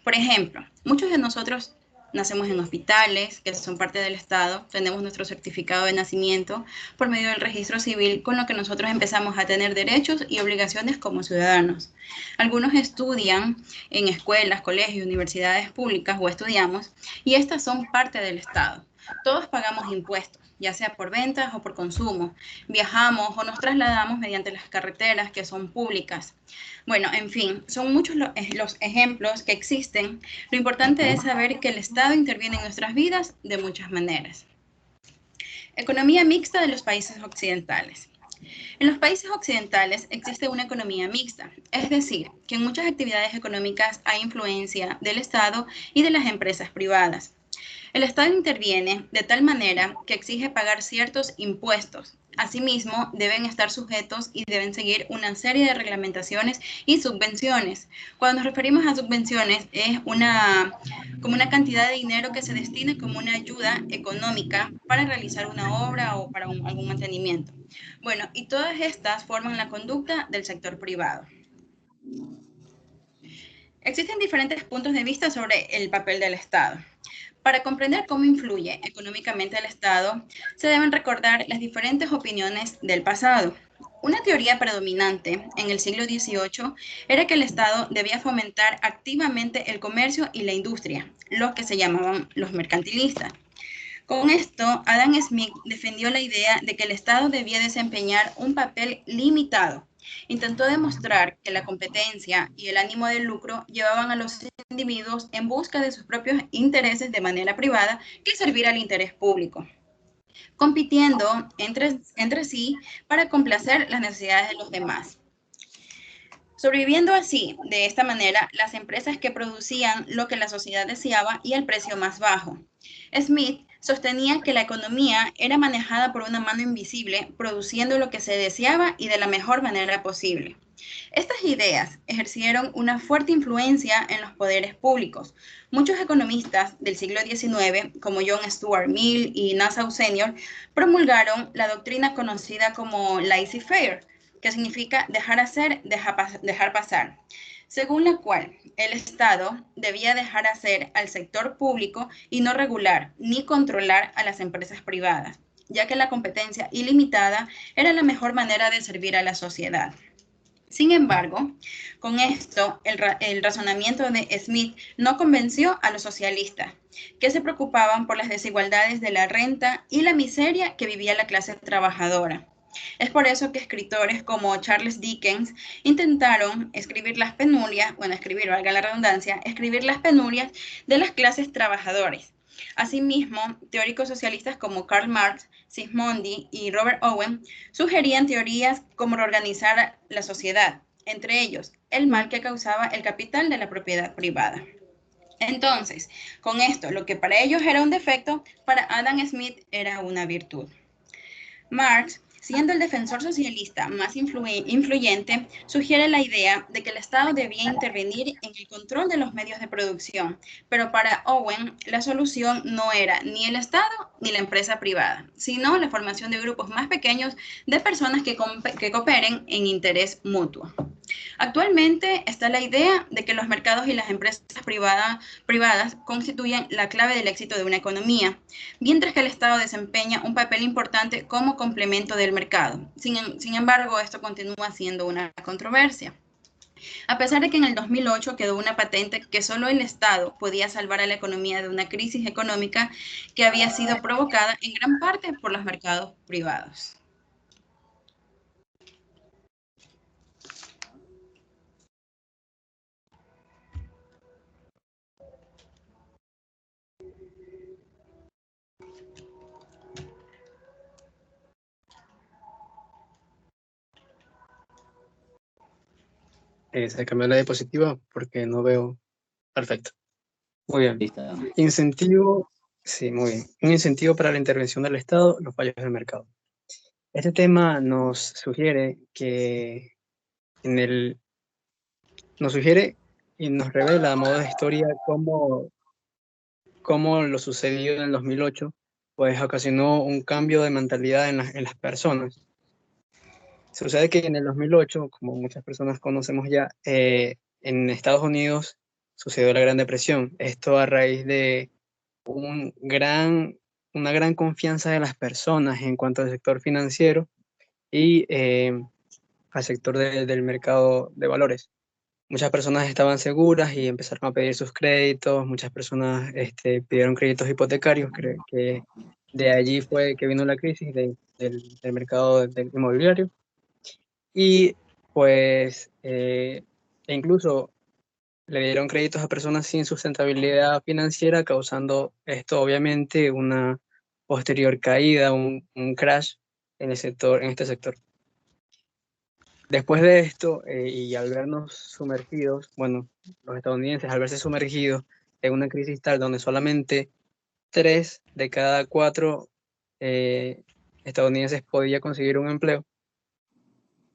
T: Por ejemplo, muchos de nosotros nacemos en hospitales, que son parte del Estado, tenemos nuestro certificado de nacimiento por medio del registro civil, con lo que nosotros empezamos a tener derechos y obligaciones como ciudadanos. Algunos estudian en escuelas, colegios, universidades públicas o estudiamos, y estas son parte del Estado. Todos pagamos impuestos, ya sea por ventas o por consumo. Viajamos o nos trasladamos mediante las carreteras que son públicas. Bueno, en fin, son muchos los ejemplos que existen. Lo importante es saber que el Estado interviene en nuestras vidas de muchas maneras. Economía mixta de los países occidentales. En los países occidentales existe una economía mixta, es decir, que en muchas actividades económicas hay influencia del Estado y de las empresas privadas. El Estado interviene de tal manera que exige pagar ciertos impuestos. Asimismo, deben estar sujetos y deben seguir una serie de reglamentaciones y subvenciones. Cuando nos referimos a subvenciones, es como una cantidad de dinero que se destina como una ayuda económica para realizar una obra o para algún mantenimiento. Bueno, y todas estas forman la conducta del sector privado. Existen diferentes puntos de vista sobre el papel del Estado. Para comprender cómo influye económicamente el Estado, se deben recordar las diferentes opiniones del pasado. Una teoría predominante en el siglo XVIII era que el Estado debía fomentar activamente el comercio y la industria, los que se llamaban los mercantilistas. Con esto, Adam Smith defendió la idea de que el Estado debía desempeñar un papel limitado. Intentó demostrar que la competencia y el ánimo de lucro llevaban a los individuos en busca de sus propios intereses de manera privada que servir al interés público, compitiendo entre sí para complacer las necesidades de los demás. Sobreviviendo así, de esta manera, las empresas que producían lo que la sociedad deseaba y al precio más bajo. Smith sostenía que la economía era manejada por una mano invisible, produciendo lo que se deseaba y de la mejor manera posible. Estas ideas ejercieron una fuerte influencia en los poderes públicos. Muchos economistas del siglo XIX, como John Stuart Mill y Nassau Senior, promulgaron la doctrina conocida como laissez-faire, que significa dejar hacer, dejar pasar, según la cual el Estado debía dejar hacer al sector público y no regular ni controlar a las empresas privadas, ya que la competencia ilimitada era la mejor manera de servir a la sociedad. Sin embargo, con esto, el razonamiento de Smith no convenció a los socialistas, que se preocupaban por las desigualdades de la renta y la miseria que vivía la clase trabajadora. Es por eso que escritores como Charles Dickens intentaron escribir las penurias, valga la redundancia, escribir las penurias de las clases trabajadoras. Asimismo, teóricos socialistas como Karl Marx, Sismondi y Robert Owen sugerían teorías como reorganizar la sociedad, entre ellos el mal que causaba el capital de la propiedad privada. Entonces, con esto, lo que para ellos era un defecto, para Adam Smith era una virtud. Marx, siendo el defensor socialista más influyente, sugiere la idea de que el Estado debía intervenir en el control de los medios de producción, pero para Owen la solución no era ni el Estado ni la empresa privada, sino la formación de grupos más pequeños de personas que cooperen en interés mutuo. Actualmente está la idea de que los mercados y las empresas privadas constituyen la clave del éxito de una economía, mientras que el Estado desempeña un papel importante como complemento del mercado. Sin embargo, esto continúa siendo una controversia. A pesar de que en el 2008 quedó una patente que solo el Estado podía salvar a la economía de una crisis económica que había sido provocada en gran parte por los mercados privados.
U: Se cambió la diapositiva porque no veo. Perfecto. Muy bien.
A: Lista.
U: Incentivo, sí, muy bien. Un incentivo para la intervención del Estado, los fallos del mercado. Este tema nos sugiere que nos sugiere y nos revela a modo de historia cómo lo sucedido en el 2008 pues ocasionó un cambio de mentalidad en las personas. Sucede que en el 2008, como muchas personas conocemos ya, en Estados Unidos sucedió la Gran Depresión. Esto a raíz de una gran confianza de las personas en cuanto al sector financiero y al sector del mercado de valores. Muchas personas estaban seguras y empezaron a pedir sus créditos. Muchas personas pidieron créditos hipotecarios, que de allí fue que vino la crisis del mercado del inmobiliario. Y pues incluso le dieron créditos a personas sin sustentabilidad financiera, causando esto obviamente una posterior caída, un crash en este sector. Después de esto, y al vernos sumergidos, bueno, los estadounidenses al verse sumergidos en una crisis tal donde solamente 3 de cada 4 estadounidenses podía conseguir un empleo,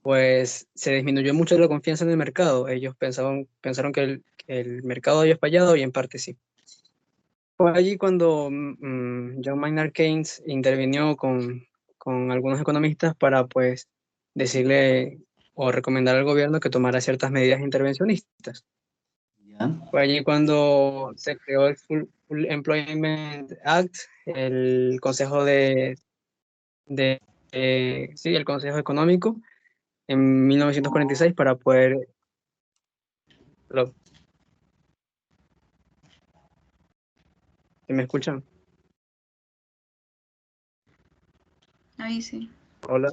U: pues se disminuyó mucho la confianza en el mercado. Ellos pensaron que el mercado había fallado y en parte sí. Fue allí cuando John Maynard Keynes intervino con algunos economistas para pues decirle o recomendar al gobierno que tomara ciertas medidas intervencionistas. Fue allí cuando se creó el Full Employment Act, el Consejo el Consejo Económico, en 1946 para poder... ¿Me escuchan?
T: Ahí sí.
U: Hola.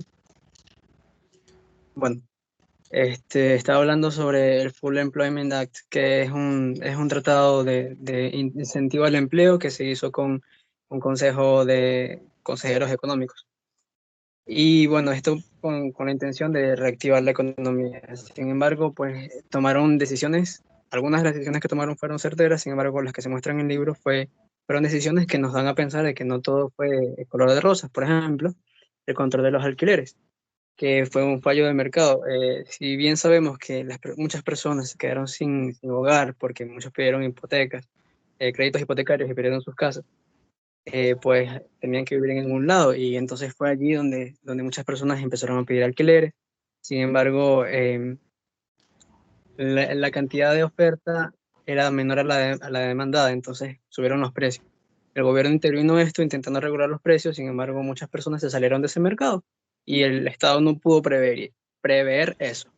U: Bueno, estaba hablando sobre el Full Employment Act, que es un tratado de incentivo al empleo que se hizo con un consejo de consejeros económicos. Y bueno, esto con la intención de reactivar la economía. Sin embargo, pues tomaron decisiones, algunas de las decisiones que tomaron fueron certeras, sin embargo, las que se muestran en el libro fue fueron decisiones que nos dan a pensar de que no todo fue el color de rosas. Por ejemplo, el control de los alquileres, que fue un fallo del mercado. Si bien sabemos que muchas personas se quedaron sin hogar porque muchos pidieron hipotecas, créditos hipotecarios y perdieron sus casas, pues tenían que vivir en algún lado, y entonces fue allí donde muchas personas empezaron a pedir alquileres. Sin embargo, la cantidad de oferta era menor a la demandada, entonces subieron los precios. El gobierno intervino esto intentando regular los precios, sin embargo muchas personas se salieron de ese mercado y el Estado no pudo prever eso.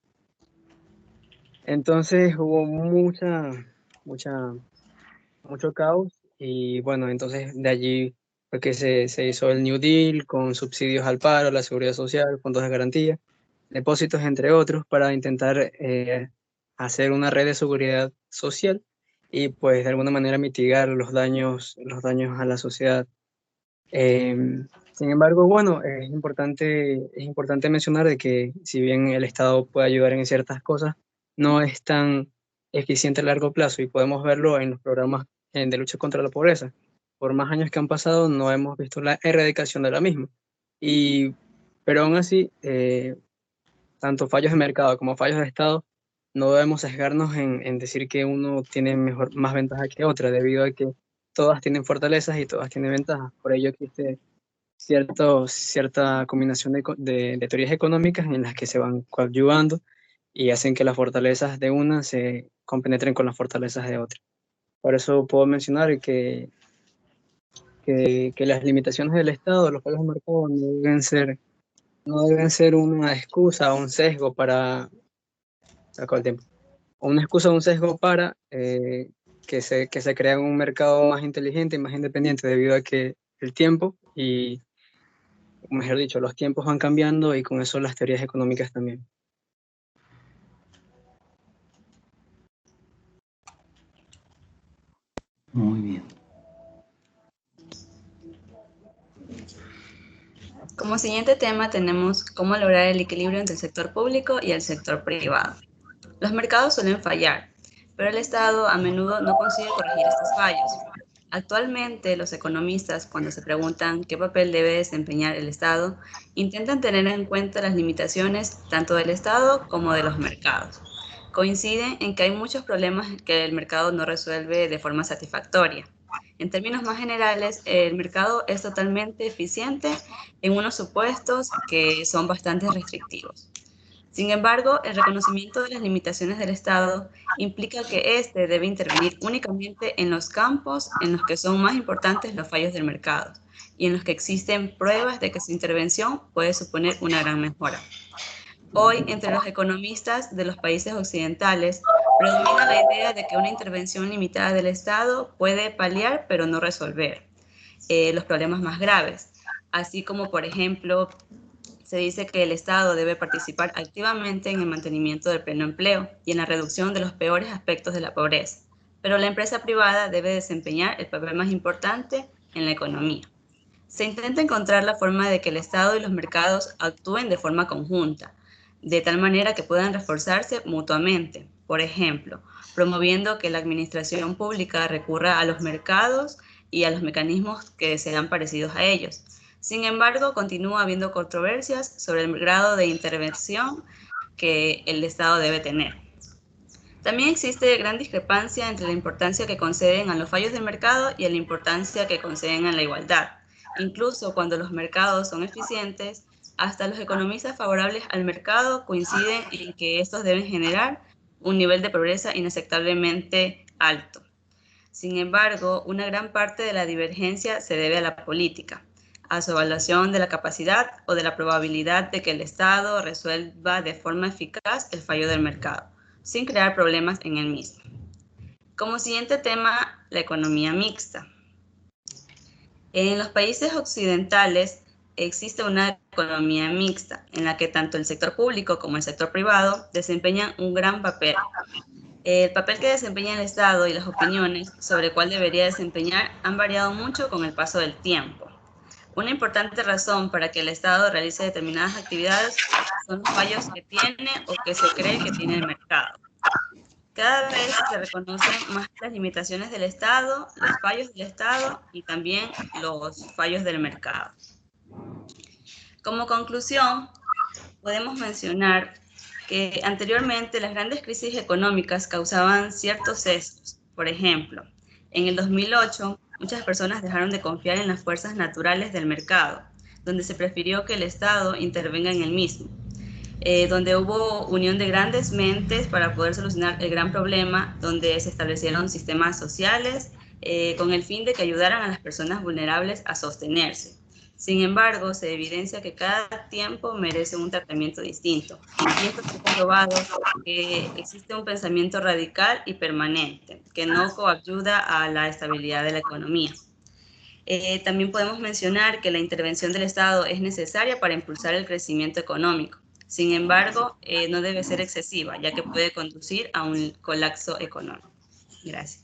U: Entonces hubo mucho caos, y bueno, entonces de allí fue que se hizo el New Deal con subsidios al paro, la seguridad social, fondos de garantía, depósitos, entre otros, para intentar hacer una red de seguridad social y pues de alguna manera mitigar los daños a la sociedad. Sin embargo, bueno, es importante mencionar de que si bien el Estado puede ayudar en ciertas cosas, no es tan eficiente a largo plazo, y podemos verlo en los programas de lucha contra la pobreza. Por más años que han pasado, no hemos visto la erradicación de la misma. Pero aún así, tanto fallos de mercado como fallos de Estado, no debemos sesgarnos en decir que uno tiene más ventaja que otra, debido a que todas tienen fortalezas y todas tienen ventajas. Por ello existe cierta combinación de teorías económicas en las que se van coadyuvando y hacen que las fortalezas de una se compenetren con las fortalezas de otra. Por eso puedo mencionar que las limitaciones del Estado, los fallos de mercado, no deben ser una excusa o un sesgo para... Sacó el tiempo. Una excusa o un sesgo para que se crea un mercado más inteligente y más independiente, debido a que el tiempo y, mejor dicho, los tiempos van cambiando, y con eso las teorías económicas también.
A: Muy bien.
C: Como siguiente tema tenemos cómo lograr el equilibrio entre el sector público y el sector privado. Los mercados suelen fallar, pero el Estado a menudo no consigue corregir estos fallos. Actualmente, los economistas, cuando se preguntan qué papel debe desempeñar el Estado, intentan tener en cuenta las limitaciones tanto del Estado como de los mercados. Coinciden en que hay muchos problemas que el mercado no resuelve de forma satisfactoria. En términos más generales, el mercado es totalmente eficiente en unos supuestos que son bastante restrictivos. Sin embargo, el reconocimiento de las limitaciones del Estado implica que éste debe intervenir únicamente en los campos en los que son más importantes los fallos del mercado y en los que existen pruebas de que su intervención puede suponer una gran mejora. Hoy, entre los economistas de los países occidentales, predomina la idea de que una intervención limitada del Estado puede paliar, pero no resolver, los problemas más graves, así como, por ejemplo, se dice que el Estado debe participar activamente en el mantenimiento del pleno empleo y en la reducción de los peores aspectos de la pobreza, pero la empresa privada debe desempeñar el papel más importante en la economía. Se intenta encontrar la forma de que el Estado y los mercados actúen de forma conjunta, de tal manera que puedan reforzarse mutuamente. Por ejemplo, promoviendo que la administración pública recurra a los mercados y a los mecanismos que sean parecidos a ellos. Sin embargo, continúa habiendo controversias sobre el grado de intervención que el Estado debe tener. También existe gran discrepancia entre la importancia que conceden a los fallos del mercado y a la importancia que conceden a la igualdad. Incluso cuando los mercados son eficientes, hasta los economistas favorables al mercado coinciden en que estos deben generar un nivel de pobreza inaceptablemente alto. Sin embargo, una gran parte de la divergencia se debe a la política, a su evaluación de la capacidad o de la probabilidad de que el Estado resuelva de forma eficaz el fallo del mercado, sin crear problemas en el mismo. Como siguiente tema, la economía mixta. En los países occidentales existe una economía mixta, en la que tanto el sector público como el sector privado desempeñan un gran papel. El papel que desempeña el Estado y las opiniones sobre cuál debería desempeñar han variado mucho con el paso del tiempo. Una importante razón para que el Estado realice determinadas actividades son los fallos que tiene o que se cree que tiene el mercado. Cada vez se reconocen más las limitaciones del Estado, los fallos del Estado y también los fallos del mercado. Como conclusión, podemos mencionar que anteriormente las grandes crisis económicas causaban ciertos sesgos. Por ejemplo, en el 2008, muchas personas dejaron de confiar en las fuerzas naturales del mercado, donde se prefirió que el Estado intervenga en el mismo, donde hubo unión de grandes mentes para poder solucionar el gran problema, donde se establecieron sistemas sociales con el fin de que ayudaran a las personas vulnerables a sostenerse. Sin embargo, se evidencia que cada tiempo merece un tratamiento distinto. Y esto se ha comprobado que existe un pensamiento radical y permanente, que no coayuda a la estabilidad de la economía. También podemos mencionar que la intervención del Estado es necesaria para impulsar el crecimiento económico. Sin embargo, no debe ser excesiva, ya que puede conducir a un colapso económico. Gracias.